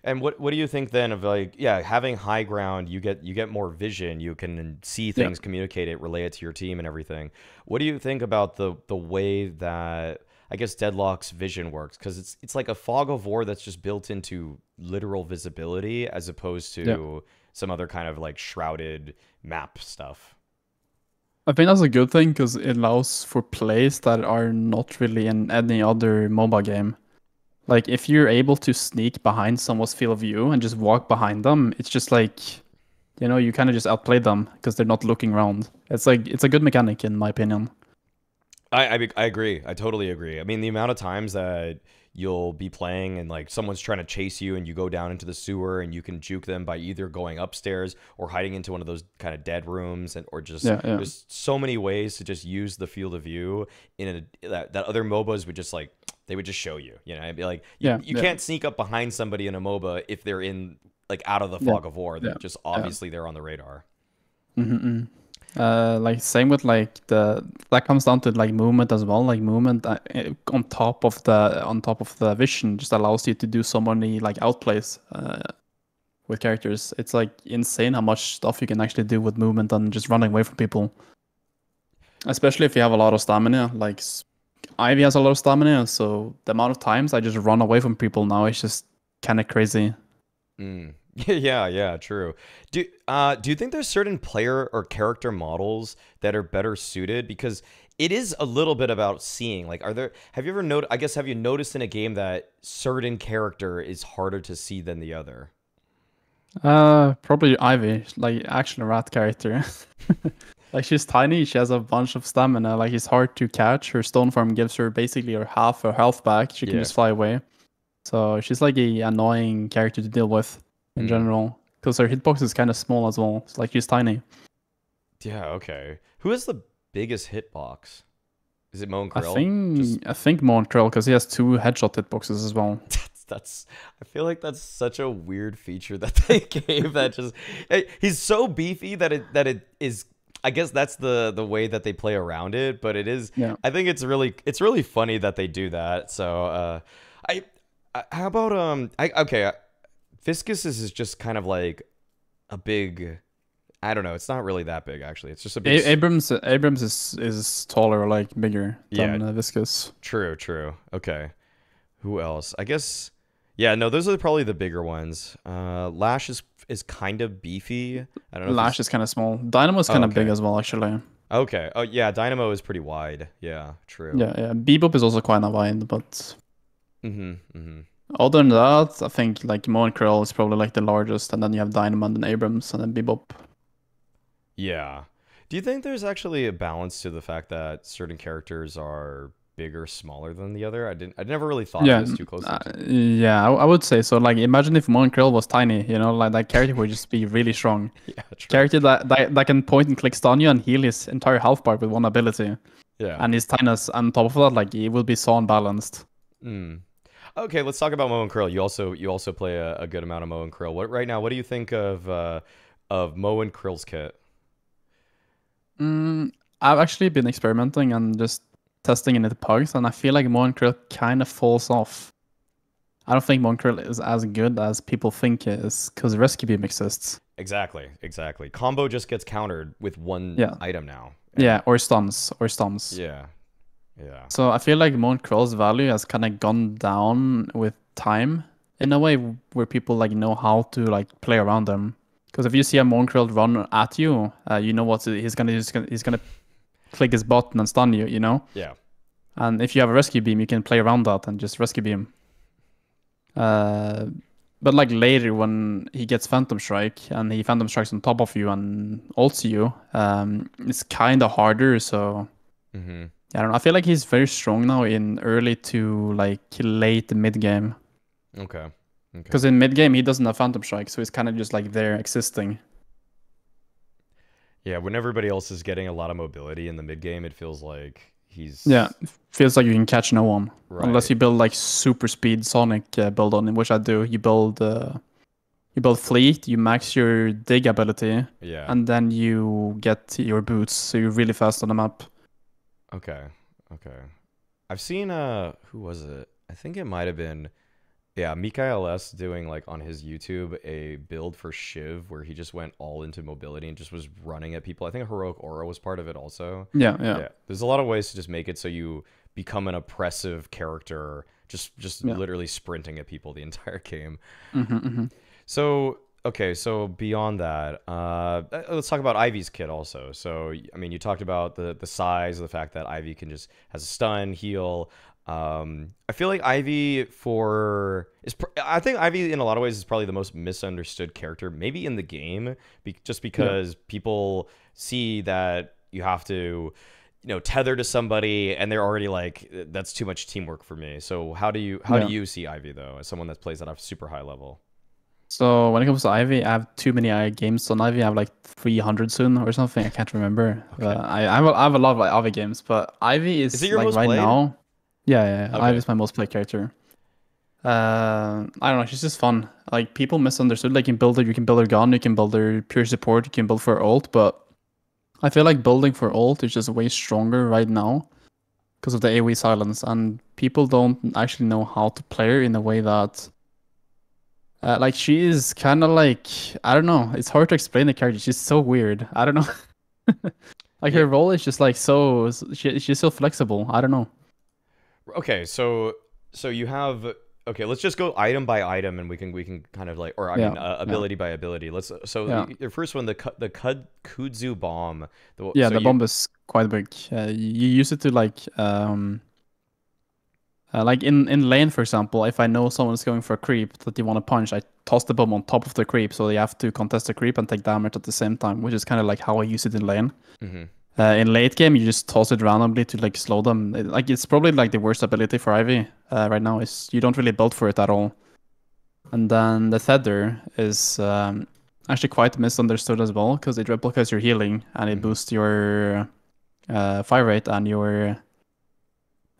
and what do you think then of like, yeah, having high ground, you get more vision, you can see things, communicate it, relay it to your team and everything. What do you think about the way that I guess Deadlock's vision works? Because it's like a fog of war that's just built into literal visibility as opposed to some other kind of like shrouded map stuff. I think that's a good thing because it allows for plays that are not really in any other MOBA game. Like if you're able to sneak behind someone's field of view and just walk behind them, it's just like, you kind of just outplay them because they're not looking around. It's a good mechanic in my opinion. I agree. I totally agree. I mean, the amount of times that you'll be playing and like someone's trying to chase you and you go down into the sewer and you can juke them by either going upstairs or hiding into one of those kind of dead rooms, and or just there's so many ways to just use the field of view that other MOBAs would just like, they would just show you. It'd be like you can't sneak up behind somebody in a MOBA if they're in like out of the fog of war. They're just obviously they're on the radar. Mm-hmm. Like same with like that comes down to like movement as well. Like movement on top of the vision just allows you to do so many like outplays with characters. It's like insane how much stuff you can actually do with movement and just running away from people. Especially if you have a lot of stamina. Like Ivy has a lot of stamina, so the amount of times I just run away from people now is just kind of crazy. Yeah, true. Do you think there's certain player or character models that are better suited? Because it is a little bit about seeing. Like, have you ever noticed, have you noticed in a game that certain character is harder to see than the other? Probably Ivy, like action rat character. Like she's tiny, she has a bunch of stamina, like it's hard to catch. Her stone form gives her basically half her health back. She can just fly away. So she's like a annoying character to deal with in general, because her hitbox is kind of small as well. It's like she's tiny. Yeah, okay. Who has the biggest hitbox? Is it Krill? I think Krill, because he has 2 headshot hitboxes as well. I feel like that's such a weird feature that they gave. That just he's so beefy that it is. I guess that's the way that they play around it, but it is. Yeah. I think it's really funny that they do that. So how about Viscous is just kind of like a big, I don't know. It's not really that big actually. It's just a big. Abrams is taller, like bigger than Viscous. True. Okay. Who else? I guess. Yeah. No, those are probably the bigger ones. Lash is kind of beefy. I don't know. Lash is kind of small. Dynamo is kind of big as well, actually. Okay. Oh yeah, Dynamo is pretty wide. Yeah. True. Yeah. Bebop is also quite wide, but. Other than that, I think like Krill is probably like the largest, and then you have Dynamo and then Abrams and then Bebop. Yeah. Do you think there's actually a balance to the fact that certain characters are bigger, smaller than the other? I never really thought of this too closely. I would say so. Like imagine if Krill was tiny, like that character would just be really strong. Yeah, true. Character that can point and click stun you and heal his entire health bar with one ability. Yeah. And his tiness on top of that, like he will be so unbalanced. Okay, let's talk about Krill. You also play a good amount of Krill. What do you think of Krill's kit? I've actually been experimenting and just testing in the pugs, and I feel like Krill kind of falls off. I don't think Krill is as good as people think it is, because Rescue Beam exists. Exactly. Combo just gets countered with one item now. Yeah, or stuns, or stuns. Yeah. Yeah. So I feel like Mon Krill's value has kind of gone down with time in a way where people like know how to like play around them. Because if you see a Mon Krill run at you, you know what he's gonna click his button and stun you, you know? Yeah. And if you have a rescue beam, you can play around that and just rescue beam. But like later when he gets Phantom Strike and he Phantom Strikes on top of you and ults you, it's kind of harder. So Mm-hmm. I don't know. I feel like he's very strong now in early to like late mid game. Okay. Because in mid game he doesn't have Phantom Strike, so he's kind of just like there existing. Yeah, when everybody else is getting a lot of mobility in the mid game, it feels like he's Feels like you can catch no one unless right. you build like super speed Sonic build on him, which I do. You build fleet, you max your dig ability, Yeah. and then you get your boots, so you're really fast on the map. Okay. I've seen who was it? I think it might have been Mikael S doing like on his YouTube a build for Shiv where he just went all into mobility and just was running at people. I think Heroic Aura was part of it also. Yeah. There's a lot of ways to just make it so you become an oppressive character, just literally sprinting at people the entire game. So okay, so beyond that, let's talk about Ivy's kit also. So I mean, you talked about the size, the fact that Ivy can just has a stun, heal. I feel like Ivy I think Ivy in a lot of ways is probably the most misunderstood character, maybe in the game, just because people see that you have to, tether to somebody, and they're already like, that's too much teamwork for me. So how do you see Ivy though, as someone that plays at a super high level? So when it comes to Ivy, I have too many games on Ivy. I have like 300 soon or something. I can't remember. Okay. I have a lot of like Ivy games, but Ivy is it your like most right played? now. Yeah. Okay. Ivy is my most played character. I don't know. She's just fun. Like people misunderstood. Like you can build her gun, you can build her pure support, you can build for ult. But I feel like building for ult is just way stronger right now because of the AoE silence, and people don't actually know how to play her in a way that. Like she is kind of like, I don't know. It's hard to explain the character. She's so weird. I don't know. Like her role is just like she's so flexible. I don't know. Okay, so you have let's just go item by item, and we can kind of like, or I mean, ability by ability. Your first one, the Kudzu bomb. The bomb is quite big. You use it to like in lane, for example, if I know someone's going for a creep that you want to punch, I toss the bomb on top of the creep, so they have to contest the creep and take damage at the same time, which is kind of like how I use it in lane. In late game, you just toss it randomly to like slow them. It's probably like the worst ability for Ivy right now. Is you don't really build for it at all. And then the tether is actually quite misunderstood as well, because it replicates your healing and it boosts your fire rate and your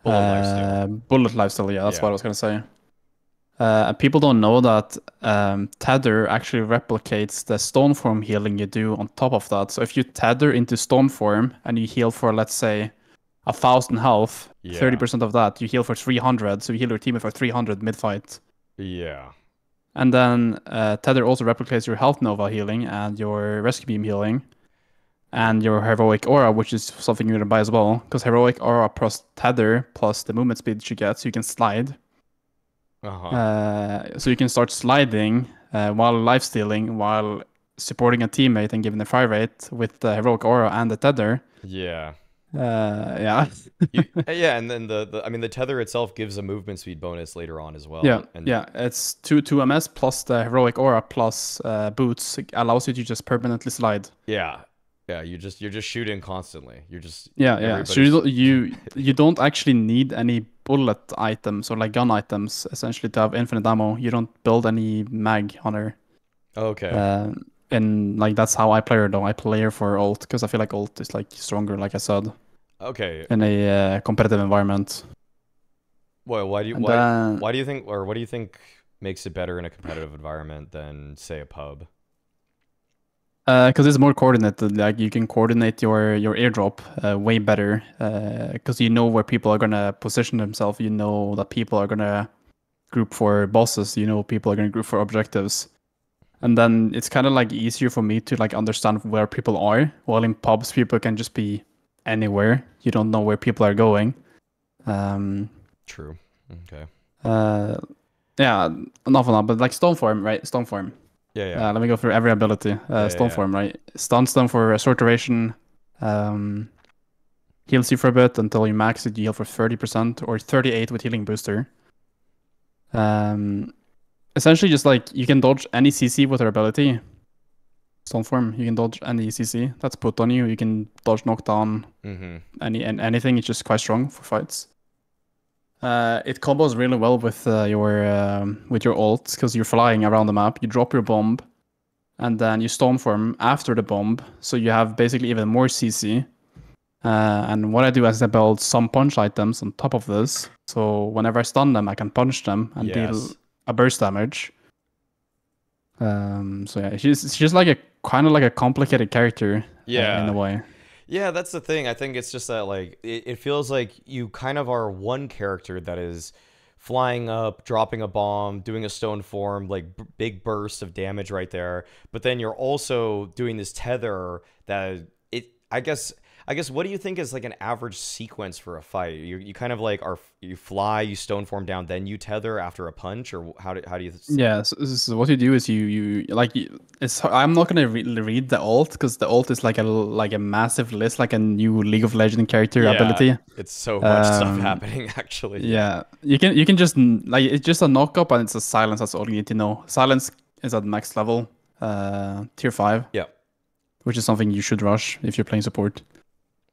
bullet lifesteal. Yeah, that's what I was gonna say. People don't know that tether actually replicates the stone form healing you do on top of that. So if you tether into stone form and you heal for, let's say, 1,000 health, 30% of that you heal for 300. So you heal your team for 300 mid fight. Yeah. And then tether also replicates your health nova healing and your rescue beam healing. And your heroic aura, which is something you're gonna buy as well, because heroic aura plus tether plus the movement speed you get, so you can slide. So you can start sliding while lifestealing, while supporting a teammate and giving the fire rate with the heroic aura and the tether. Yeah. Yeah. And then the tether itself gives a movement speed bonus later on as well. Yeah. It's 2 MS plus the heroic aura plus boots. It allows you to just permanently slide. Yeah, you're just shooting constantly. You're just So you don't actually need any bullet items or like gun items essentially to have infinite ammo. You don't build any mag on her. Okay. And like that's how I play her though. I play her for ult because I feel like ult is like stronger, like I said. Okay. In a competitive environment. Well, why do you think, or what do you think makes it better in a competitive environment than say a pub? Because it's more coordinated. Like you can coordinate your airdrop way better. Because you know where people are gonna position themselves. You know that people are gonna group for bosses. You know people are gonna group for objectives. And then it's kind of like easier for me to like understand where people are. While in pubs, people can just be anywhere. You don't know where people are going. True. Okay. Yeah, enough on that. But like Stoneform, right? Stoneform. Yeah. Let me go through every ability. Yeah. Stoneform, right? Stuns them for a short duration. Heals you for a bit until you max it. You heal for 30% or 38 with healing booster. Essentially, just like you can dodge any CC with her ability. Stoneform, you can dodge any CC that's put on you. You can dodge knockdown, anything. It's just quite strong for fights. It combos really well with your ult because you're flying around the map. You drop your bomb, and then you Stormform after the bomb, so you have basically even more CC. And what I do is I build some punch items on top of this, so whenever I stun them, I can punch them and deal a burst damage. So yeah, she's like a kind of like a complicated character. In a way. Yeah, that's the thing. I think it's just that like it feels like you kind of are one character that is flying up, dropping a bomb, doing a stone form, like big burst of damage right there. But then you're also doing this tether that I guess what do you think is like an average sequence for a fight? You kind of like you fly, you stone form down, then you tether after a punch, or how do you? Yeah, so what you do is I'm not gonna read the ult because the ult is like a massive list, like a new League of Legends character ability. It's so much stuff happening actually. Yeah, you can just like it's just a knock up and it's a silence. That's all you need to know. Silence is at max level, tier 5. Yeah, which is something you should rush if you're playing support.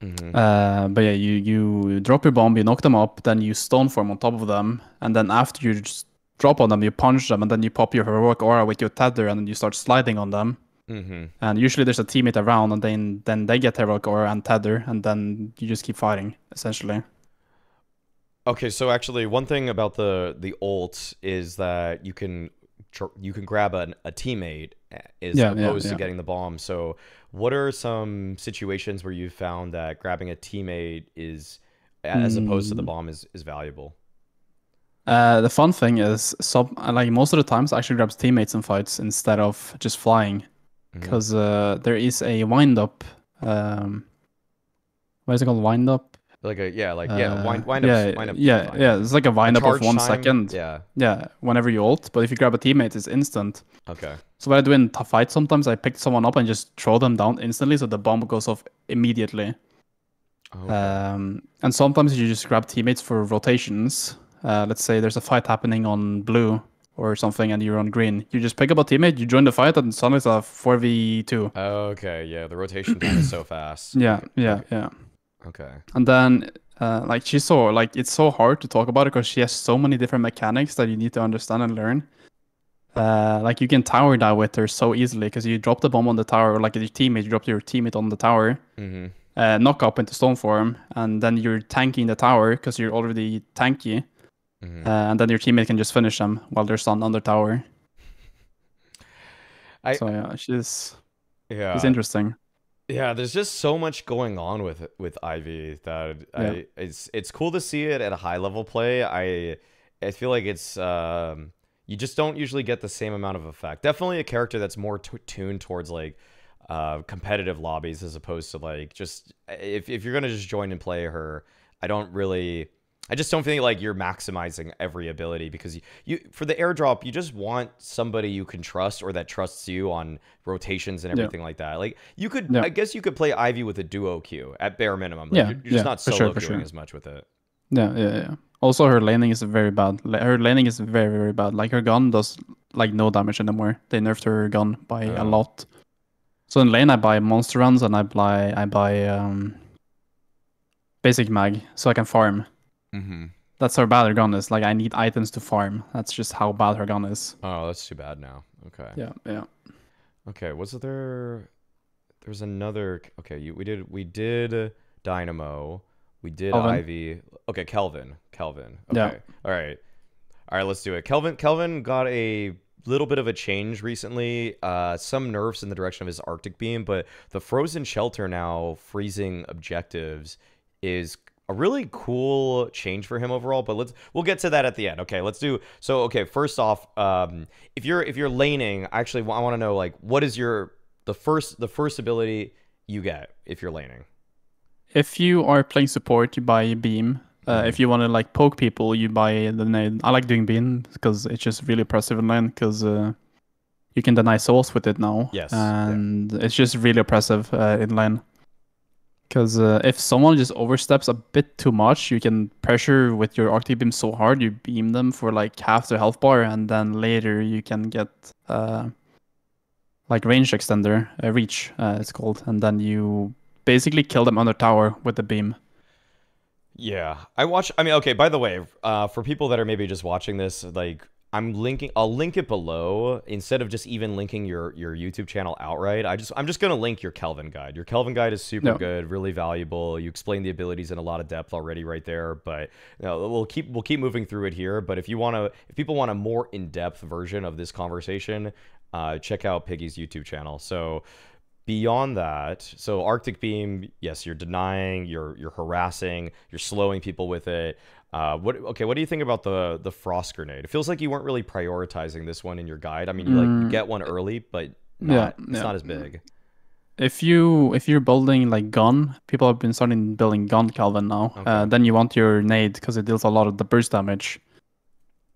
But yeah, you drop your bomb, you knock them up, then you stone form on top of them, and then after you just drop on them, you punch them, and then you pop your heroic aura with your tether, and then you start sliding on them. And usually there's a teammate around, and then they get heroic aura and tether, and then you just keep fighting essentially. Okay, so actually, one thing about the ult is that you can grab a teammate as opposed to getting the bomb. So what are some situations where you found that grabbing a teammate is, as opposed to the bomb, is valuable? The fun thing is, like most of the times, I actually grabs teammates in fights instead of just flying, because there is a wind up. What is it called? Wind up. Wind up. It's like a wind up of 1 time? second. Yeah. Whenever you ult, but if you grab a teammate, it's instant. Okay. So what I do in a fight sometimes, I pick someone up and just throw them down instantly, so the bomb goes off immediately. Okay. And sometimes you just grab teammates for rotations. Let's say there's a fight happening on blue or something, and you're on green. You just pick up a teammate, you join the fight, and suddenly it's a 4v2. Okay. Yeah, the rotation time is so fast. Yeah. Okay. And then, it's so hard to talk about it because she has so many different mechanics that you need to understand and learn. You can tower die with her so easily because you drop the bomb on the tower, or like your teammate, you drop your teammate on the tower, knock up into stone form, and then you're tanking the tower because you're already tanky, and then your teammate can just finish them while they're stunned on the tower. She's interesting. Yeah, there's just so much going on with Ivy that it's cool to see it at a high level play. I feel like it's you just don't usually get the same amount of effect. Definitely a character that's more tuned towards like competitive lobbies as opposed to like just if you're gonna just join and play her. I just don't feel like you're maximizing every ability, because you for the airdrop, you just want somebody you can trust or that trusts you on rotations and everything like that. Like you could, I guess you could play Ivy with a duo queue at bare minimum. Like, you're just not solo queuing as much with it. Yeah. Also, her laning is very bad. Her laning is very, very bad. Like her gun does like no damage anymore. They nerfed her gun by a lot. So in lane, I buy monster runs and I buy basic mag so I can farm. That's how bad her gun is. Like I need items to farm. That's just how bad her gun is. Oh, that's too bad now. Okay. Yeah. Okay, was there? There's another. Okay, we did Dynamo. We did Kelvin. Ivy. Okay, Kelvin. Okay. Yeah. All right. Let's do it. Kelvin got a little bit of a change recently. Some nerfs in the direction of his Arctic Beam, but the Frozen Shelter now freezing objectives is a really cool change for him overall. But we'll get to that at the end. Okay, let's do. So okay, first off, if you're laning, actually, I want to know like what is the first ability you get if you're laning. If you are playing support, you buy beam. If you want to like poke people, you buy the nade. I like doing beam because it's just really oppressive in lane because you can deny souls with it now, Yes. Yeah. and it's just really oppressive in lane. Because if someone just oversteps a bit too much, you can pressure with your Arctic beam so hard you beam them for like half their health bar, and then later you can get like range extender, reach it's called, and then you basically kill them under tower with the beam. Yeah, I mean, okay, by the way, for people that are maybe just watching this, like, I'll link it below instead of just even linking your YouTube channel outright. I'm just gonna link your Kelvin guide. Your Kelvin guide is super good, really valuable. You explain the abilities in a lot of depth already right there, but we'll keep moving through it here. But if people want a more in-depth version of this conversation, check out Piggy's YouTube channel. So beyond that, so Arctic Beam, yes, you're denying, you're harassing, you're slowing people with it. What do you think about the frost grenade? It feels like you weren't really prioritizing this one in your guide. I mean, you get one early, but it's not as big. If you're building like gun, people have been starting building gun Kelvin now. Okay. Then you want your nade because it deals a lot of the burst damage.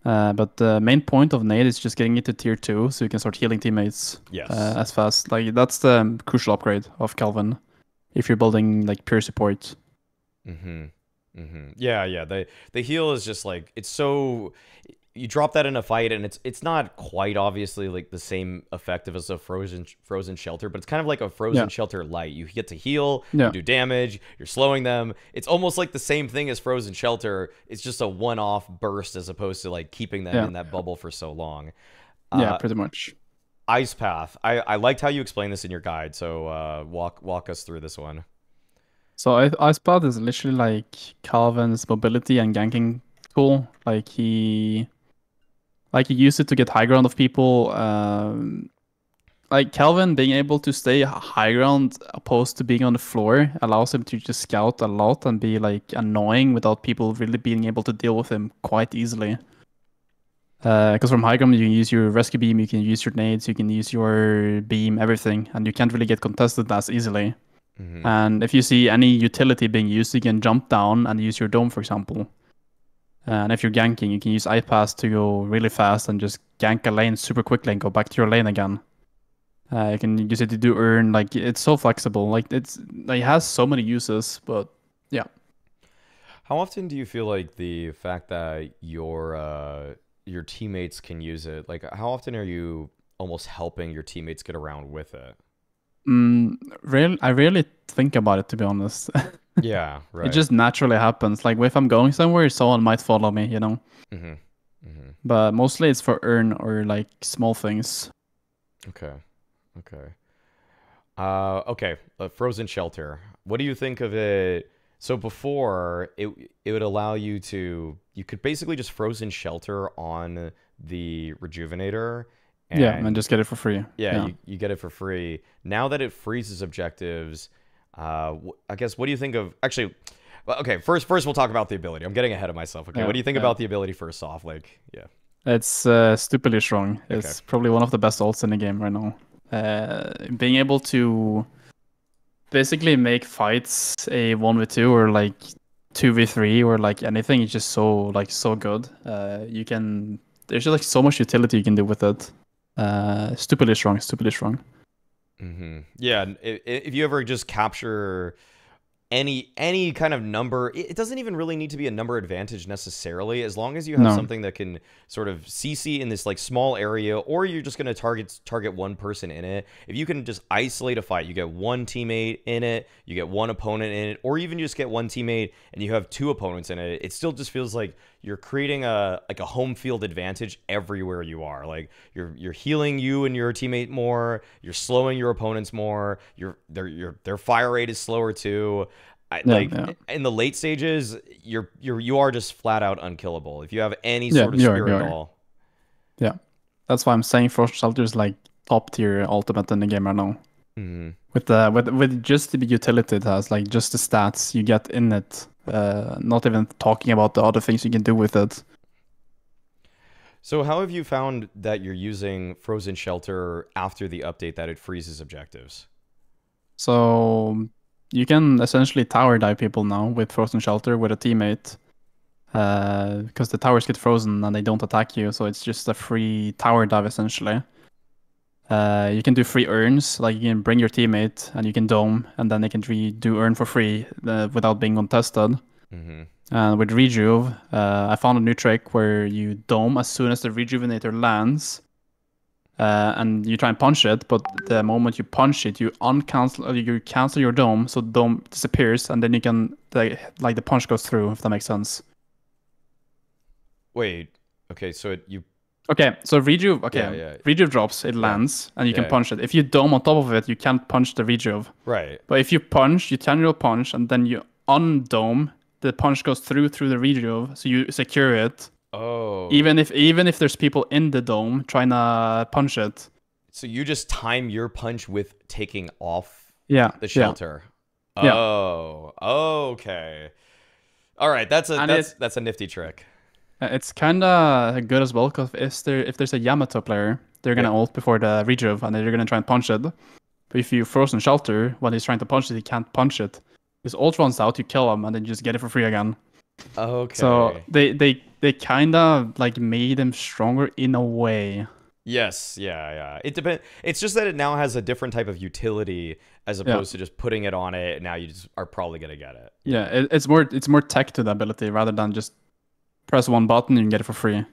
But the main point of nade is just getting it to tier 2 so you can start healing teammates as fast. Like that's the crucial upgrade of Kelvin if you're building like pure support. Yeah. The heal is just like, it's so, you drop that in a fight and it's not quite obviously like the same effective as a frozen shelter, but it's kind of like a frozen shelter light. You get to heal, you do damage, you're slowing them. It's almost like the same thing as frozen shelter. It's just a one-off burst as opposed to like keeping them in that bubble for so long. Yeah, pretty much. Ice Path. I liked how you explained this in your guide, so walk us through this one. So Ice Path is literally like Calvin's mobility and ganking tool. Like he used it to get high ground of people. Like Kelvin being able to stay high ground opposed to being on the floor allows him to just scout a lot and be like annoying without people really being able to deal with him quite easily. Because from high ground you can use your rescue beam, you can use your nades, you can use your beam, everything, and you can't really get contested as easily. And if you see any utility being used, you can jump down and use your dome, for example. And if you're ganking, you can use iPass to go really fast and just gank a lane super quickly and go back to your lane again. You can use it to do earn, like it's so flexible. Like it has so many uses, but yeah. How often do you feel like the fact that your teammates can use it, like how often are you almost helping your teammates get around with it? I really think about it, to be honest. Yeah, right. It just naturally happens. Like if I'm going somewhere, someone might follow me, you know. But mostly it's for earn or like small things. Okay. Frozen shelter. What do you think of it? So before it would allow you could basically just frozen shelter on the rejuvenator. And just get it for free. You get it for free. Now that it freezes objectives, I guess, what do you think of... Actually, okay, first we'll talk about the ability. I'm getting ahead of myself. Okay, what do you think about the ability first off? Like, yeah. It's stupidly strong. It's probably one of the best ults in the game right now. Being able to basically make fights a 1v2 or like 2v3 or like anything is just so good. There's just like so much utility you can do with it. Stupidly strong. Yeah, if you ever just capture any kind of number, it doesn't even really need to be a number advantage necessarily, as long as you have something that can sort of CC in this like small area, or you're just going to target one person in it. If you can just isolate a fight, you get one teammate in it, you get one opponent in it, or even just get one teammate and you have two opponents in it, it still just feels like you're creating a home field advantage everywhere you are. Like you're healing you and your teammate more, you're slowing your opponents more, their fire rate is slower too. In the late stages, you are just flat out unkillable if you have any sort of spirit at all. Yeah, that's why I'm saying Frost Shelter is like top tier ultimate in the game right now. With just the utility it has, like just the stats you get in it, not even talking about the other things you can do with it. So how have you found that you're using Frozen Shelter after the update that it freezes objectives? So You can essentially tower dive people now with Frozen Shelter with a teammate. Because the towers get frozen and they don't attack you, so it's just a free tower dive essentially. You can do free urns, like you can bring your teammate and you can dome, and then they can do urn for free without being contested. And with rejuve, I found a new trick where you dome as soon as the rejuvenator lands, and you try and punch it. But the moment you punch it, you cancel your dome, so the dome disappears, and then you can the punch goes through. If that makes sense. Wait. Okay. So Okay, so rejuve. Okay, yeah. rejuve drops, it lands, and you can punch it. If you dome on top of it, you can't punch the rejuve. Right. But if you punch, you general punch, and then you undome, the punch goes through the rejuve, so you secure it. Oh. Even if there's people in the dome trying to punch it. So you just time your punch with taking off the shelter. Yeah. Oh. Okay. All right. That's a nifty trick. It's kind of good as well, because if there's a Yamato player, they're gonna ult before the rejuve, and they're gonna try and punch it. But if you Frozen Shelter when he's trying to punch it, he can't punch it. His ult runs out, you kill him, and then you just get it for free again. Okay. So they kind of like made him stronger in a way. Yes. Yeah. It depends. It's just that it now has a different type of utility as opposed to just putting it on it. And now you just are probably gonna get it. Yeah. It's more tech to the ability rather than just press one button and you get it for free.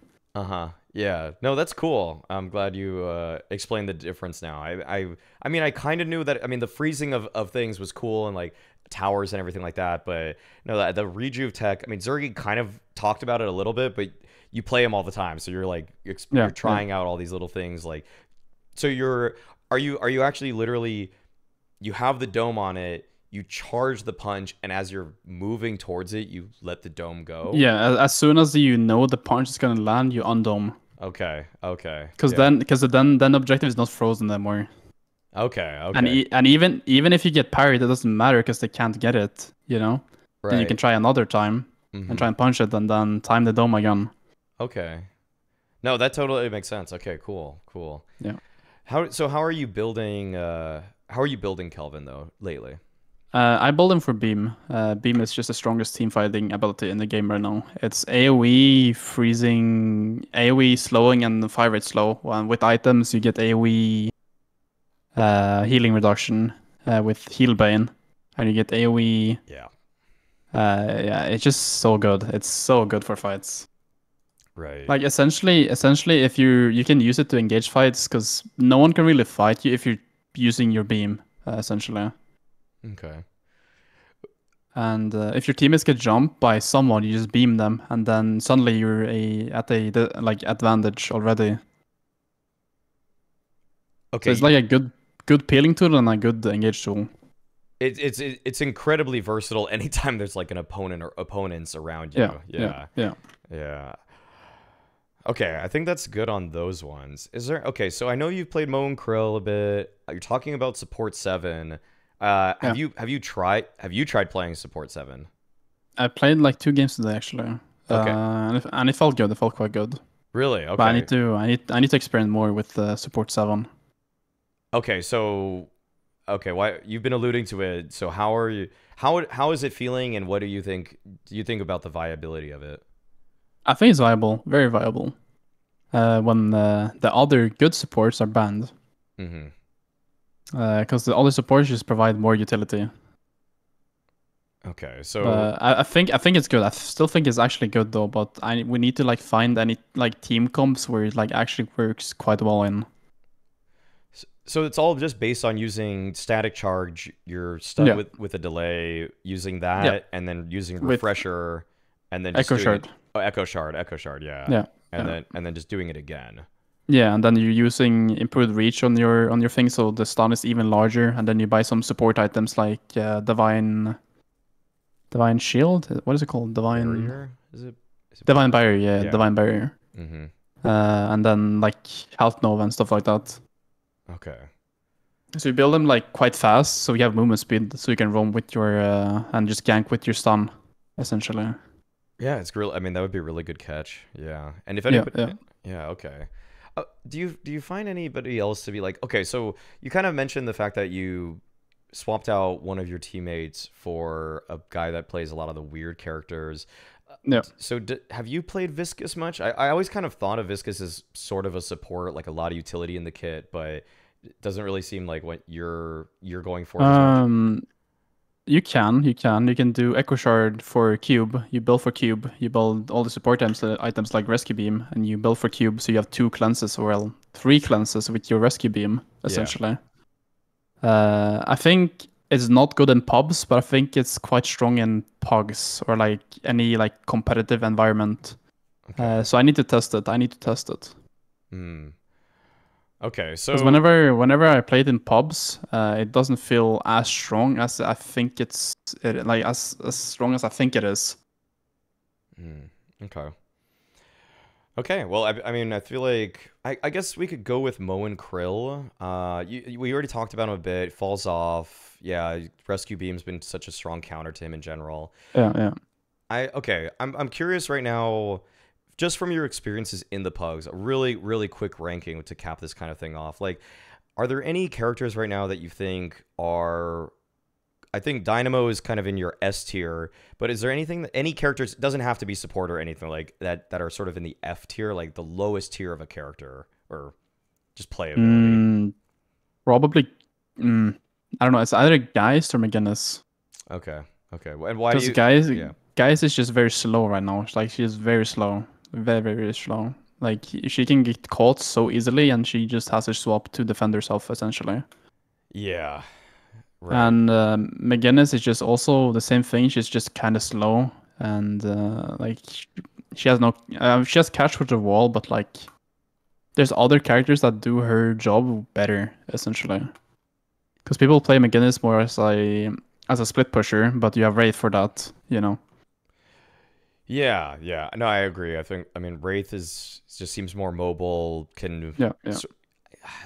Yeah. No, that's cool. I'm glad you explained the difference now. I mean, I kind of knew that. I mean, the freezing of things was cool and like towers and everything like that. But no, the rejuve tech. I mean, Zergy kind of talked about it a little bit, but you play him all the time, so you're like you're trying out all these little things. Like, so are you actually literally you have the dome on it. You charge the punch, and as you're moving towards it, you let the dome go. Yeah, as soon as you know the punch is gonna land, you undome. Okay. Because then the objective is not frozen anymore. Okay. And even if you get parried, it doesn't matter because they can't get it. Right. Then you can try another time and try and punch it, and then time the dome again. Okay. No, that totally makes sense. Okay, cool. Yeah. How are you building Kelvin though lately? I build him for Beam. Beam is just the strongest team fighting ability in the game right now. It's AoE freezing, AoE slowing, and fire rate slow. And with items, you get AoE healing reduction with Heal Bane, and you get AoE. Yeah, it's just so good. It's so good for fights. Right. Like essentially, if you can use it to engage fights, because no one can really fight you if you're using your beam. Essentially. Okay. And if your teammates get jumped by someone, you just beam them, and then suddenly you're at a advantage already. Okay. So it's like a good peeling tool and a good engage tool. It's incredibly versatile anytime there's like an opponent or opponents around you. Yeah. Okay, I think that's good on those ones. So I know you've played Mo and Krill a bit. You're talking about Support 7. Have you tried playing Support 7? I played like 2 games today actually. Okay. And it felt good. It felt quite good. Really? Okay. But I need to experiment more with Support 7. Okay, so why you've been alluding to it. So how is it feeling, and what do you think about the viability of it? I think it's viable, very viable. When the other good supports are banned. Because the other supports just provide more utility. Okay, so I think it's good. I still think it's actually good though, but we need to like find any like team comps where it like actually works quite well in. So it's all just based on using static charge. You're stuck with a delay, using that, and then using refresher, and then just echo shard. Echo shard, yeah. And then just doing it again. Yeah, and then you're using improved reach on your thing, so the stun is even larger, and then you buy some support items like Divine Shield. What is it called? Barrier? Is it Divine Barrier? Yeah, Divine Barrier. Mm-hmm. And then like Health Nova and stuff like that. Okay. So you build them like quite fast, so you have movement speed, so you can roam with your and just gank with your stun, essentially. Yeah, it's real. I mean, that would be a really good catch. Yeah, and if anybody, okay. Do you find anybody else to be like, okay? So you kind of mentioned the fact that you swapped out one of your teammates for a guy that plays a lot of the weird characters. Yeah. So have you played Viscous much? I always kind of thought of Viscous as sort of a support, like a lot of utility in the kit, but it doesn't really seem like what you're going for as much. You can do Echo Shard for Cube. You build for Cube. You build all the support items like Rescue Beam, and you build for Cube, so you have 2 cleanses, or well, 3 cleanses with your Rescue Beam, essentially. I think it's not good in pubs, but I think it's quite strong in pogs or like any like competitive environment. Okay. So I need to test it. Hmm. Okay, so Because whenever I played in pubs, it doesn't feel as strong as I think like as strong as I think it is. Okay. Okay, well, I mean, I feel like I guess we could go with Mo and Krill. We already talked about him a bit. Falls off. Yeah, Rescue Beam's been such a strong counter to him in general. Yeah. I'm curious right now, just from your experiences in the pugs, a really quick ranking to cap this kind of thing off. Like, are there any characters right now that you think are? I think Dynamo is kind of in your S tier, but is there anything that any characters, doesn't have to be support or anything like that are sort of in the F tier, like the lowest tier of a character, or just playability? Probably. I don't know. It's either Geist or McGinnis. Okay. And why do Because you? Yeah. Geist is just very slow right now. Like she's very slow, very slow. Like she can get caught so easily, and she just has to swap to defend herself essentially. Yeah. Right. And McGinnis is just also the same thing. She's just kind of slow, and like she has no, she has catch with the wall, but like there's other characters that do her job better essentially. Because people play McGinnis more as a split pusher, but you have Wraith for that, you know. Yeah. No, I agree. I mean, Wraith just seems more mobile. Yeah.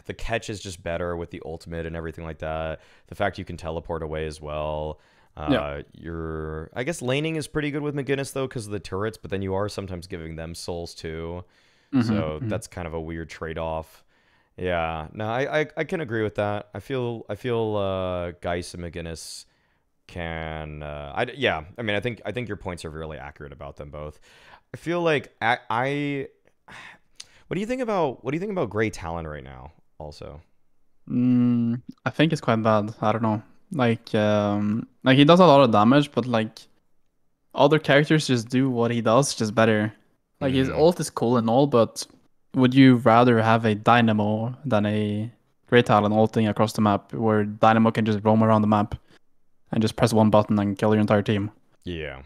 The catch is just better with the ultimate and everything like that. The fact you can teleport away as well. I guess laning is pretty good with McGinnis though because of the turrets, but then you are sometimes giving them souls too. So that's kind of a weird trade-off. Yeah, no, I can agree with that. I feel Geist and McGinnis can I mean I think your points are really accurate about them both. I feel like I what do you think about Gray Talon right now also? I think it's quite bad. I don't know. Like he does a lot of damage, but like other characters just do what he does just better. Like his ult is cool and all, but would you rather have a Dynamo than a Great Talon ulting across the map, where Dynamo can just roam around the map and just press one button and kill your entire team? Yeah.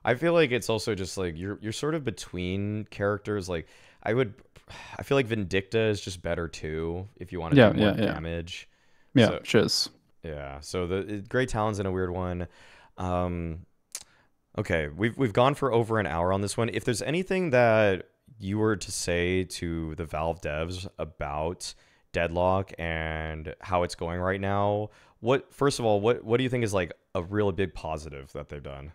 I feel like it's also just like you're sort of between characters. Like I feel like Vindicta is just better too if you want to do more damage. Yeah, so, sure is. Yeah. So the Great Talon's in a weird one. Okay, we've gone for over an hour on this one. If there's anything that you were to say to the Valve devs about Deadlock and how it's going right now, first of all, what do you think is like a really big positive that they've done?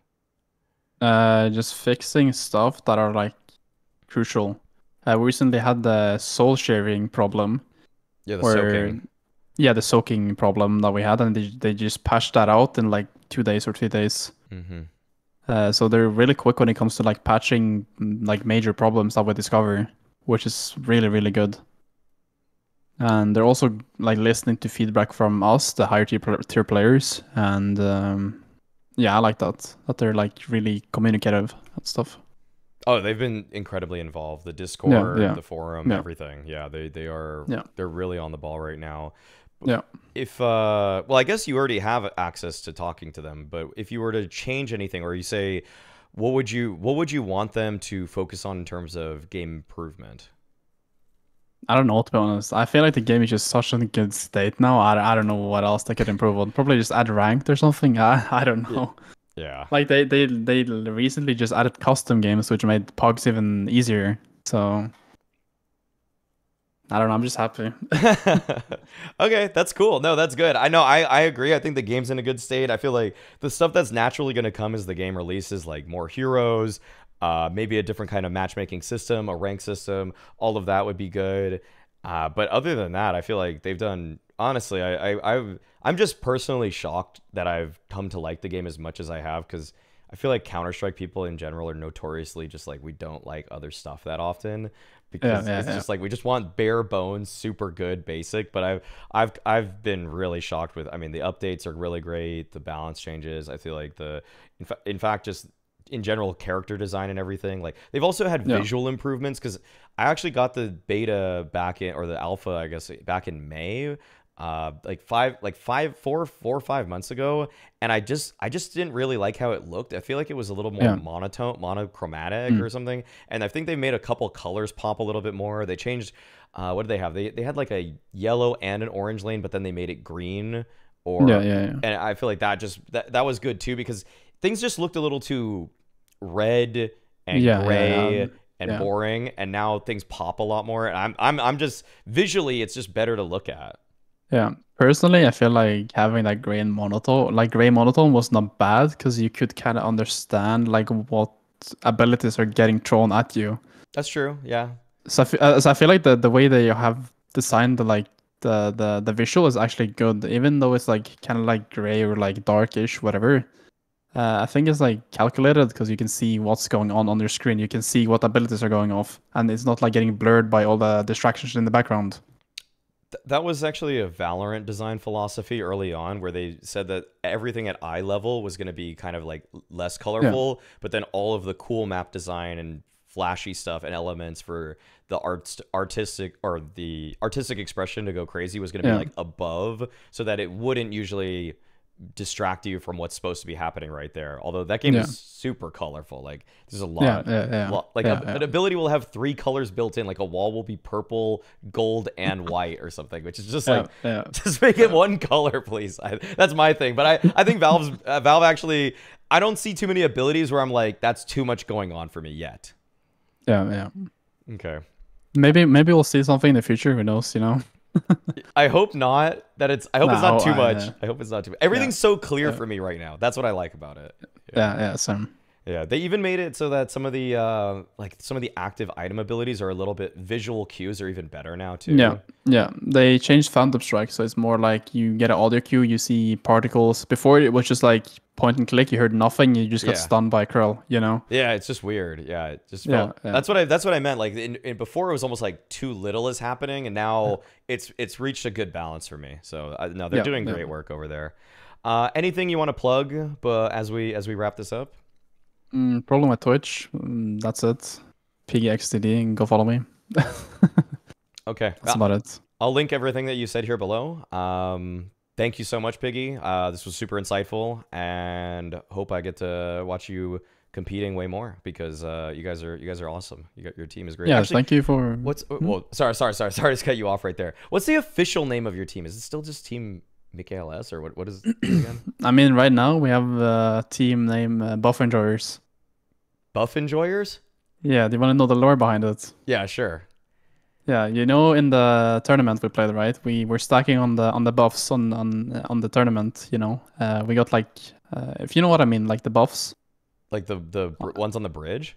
Just fixing stuff that are like crucial. We recently had the soul sharing problem. Yeah, soaking. Yeah, the soaking problem that we had, and they just patched that out in like 2 days or 3 days. So they're really quick when it comes to like patching like major problems that we discover, which is really good. And they're also like listening to feedback from us, the higher tier players, and yeah, I like that they're like really communicative and stuff. Oh, they've been incredibly involved. The Discord, the forum, everything. Yeah, they are. Yeah. They're really on the ball right now. Yeah. If well, I guess you already have access to talking to them, but if you were to change anything, or you say, what would you want them to focus on in terms of game improvement? I don't know, to be honest. I feel like the game is just such a good state now. I don't know what else they could improve on. Probably just add ranked or something. I don't know. Yeah. Like they recently just added custom games, which made pogs even easier. So I don't know. I'm just happy. Okay, that's cool. No, that's good. I know. I agree. I think the game's in a good state. I feel like the stuff that's naturally going to come as the game releases, like more heroes, maybe a different kind of matchmaking system, a rank system, all of that would be good. But other than that, I feel like they've done honestly, I'm just personally shocked that I've come to like the game as much as I have, because I feel like Counter-Strike people in general are notoriously just like, we don't like other stuff that often, Yeah, because yeah, it's yeah. just like we just want bare bones, super good basic. But I've been really shocked with. I mean, the updates are really great. The balance changes. I feel like in fact, just in general character design and everything. Like they've also had Yeah. visual improvements, because I actually got the beta back in, or the alpha, I guess, back in May. Like 4 or 5 months ago, and I just didn't really like how it looked. I feel like it was a little more Yeah. monochromatic Mm. or something. And I think they made a couple colors pop a little bit more. They changed, what did they have? They had like a yellow and an orange lane, but then they made it green. Yeah, Or yeah, yeah. And I feel like that was good too, because things just looked a little too red and Yeah, yeah, yeah. gray and Yeah. boring, and now things pop a lot more. And I'm just visually, it's just better to look at. Yeah. Personally, I feel like having that gray monotone was not bad because you could kind of understand like what abilities are getting thrown at you. That's true. Yeah. So I feel like the way they have designed the visual is actually good, even though it's like kind of like gray or like darkish, whatever. I think it's like calculated because you can see what's going on your screen. You can see what abilities are going off, and it's not like getting blurred by all the distractions in the background. That was actually a Valorant design philosophy early on, where they said that everything at eye level was going to be kind of like less colorful, but then all of the cool map design and flashy stuff and elements for the artistic expression to go crazy was going to be Yeah. like above, so that it wouldn't usually distract you from what's supposed to be happening right there. Although that game Yeah. is super colorful. Like there's a Yeah, lot, yeah. like Yeah, an ability will have 3 colors built in. Like a wall will be purple, gold, and white or something, which is just yeah, like, yeah. just make it one color, please. That's my thing. But I think Valve actually, I don't see too many abilities where I'm like, that's too much going on for me yet. Yeah, yeah. Okay. Maybe we'll see something in the future. Who knows? You know. I hope not. I hope it's not No, too much. I hope it's not too much. Everything's so clear Yeah. for me right now. That's what I like about it. Yeah, same. Yeah, they even made it so that some of the active item abilities are a little bit, visual cues are even better now too. Yeah. They changed Phantom Strike, so it's more like you get an audio cue, you see particles. Before it was just like point and click, you heard nothing, you just got Yeah. stunned by Krill, you know? Yeah, it's just weird. Yeah, it just Yeah, felt. yeah. That's what I meant. Like before, it was almost like too little is happening, and now it's reached a good balance for me. So no, they're doing great work over there. Anything you want to plug, but as we wrap this up? Probably my Twitch. That's it. Piggy XTD, and go follow me. Okay, That's about it. I'll link everything that you said here below. Thank you so much, Piggy. This was super insightful, and hope I get to watch you competing way more, because you guys are awesome. Your team is great. Yeah, Actually, thank you for. well, sorry to cut you off right there. What's the official name of your team? Is it still just Team McGinnis, or what is it again? I mean, right now we have a team named Buff Enjoyers. Buff Enjoyers? Yeah, do you want to know the lore behind it? Yeah, sure. Yeah, you know, in the tournament we played, right? We were stacking on the buffs on the tournament. You know, we got like, if you know what I mean, like the buffs. Like the ones on the bridge?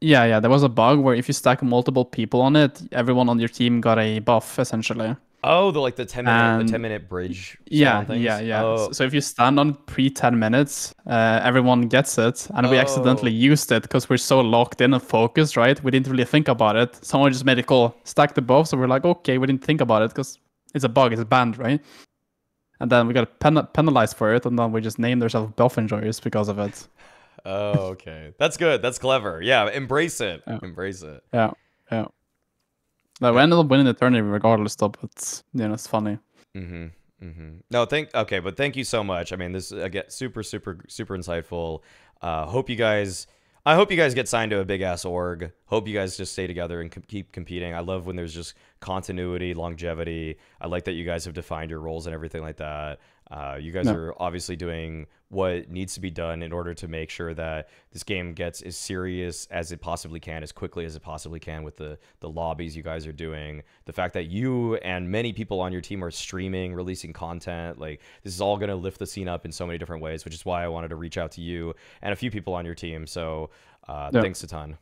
Yeah. There was a bug where if you stack multiple people on it, everyone on your team got a buff essentially. Oh, the 10-minute bridge. Yeah, spawn things? yeah. Oh. So if you stand on pre 10 minutes, everyone gets it, and we accidentally used it because we're so locked in and focused, right? We didn't really think about it. Someone just made a call, stack the buff, so we're like, okay, we didn't think about it because it's a bug, it's banned, right? And then we got penalized for it, and then we just named ourselves Buff Enjoyers because of it. Oh, okay. That's good. That's clever. Yeah, embrace it. Yeah. Embrace it. Yeah. Like, we ended up winning the tournament regardless, though, but it's funny. No, but thank you so much. I mean, this again, super insightful. I hope you guys get signed to a big ass org. Hope you guys just stay together and keep competing. I love when there's just continuity, longevity. I like that you guys have defined your roles and everything like that. You guys are obviously doing what needs to be done in order to make sure that this game gets as serious as it possibly can, as quickly as it possibly can, with the lobbies you guys are doing. The fact that you and many people on your team are streaming, releasing content, like this is all going to lift the scene up in so many different ways, which is why I wanted to reach out to you and a few people on your team. So thanks a ton.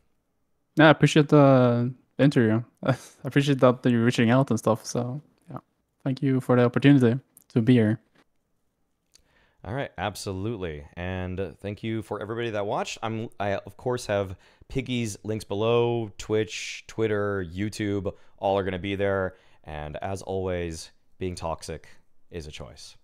Yeah, I appreciate the interview. I appreciate that you're reaching out and stuff. So yeah, Thank you for the opportunity to be here. All right, absolutely. And thank you for everybody that watched. I of course have Piggy's links below, Twitch, Twitter, YouTube, all are going to be there. And as always, being toxic is a choice.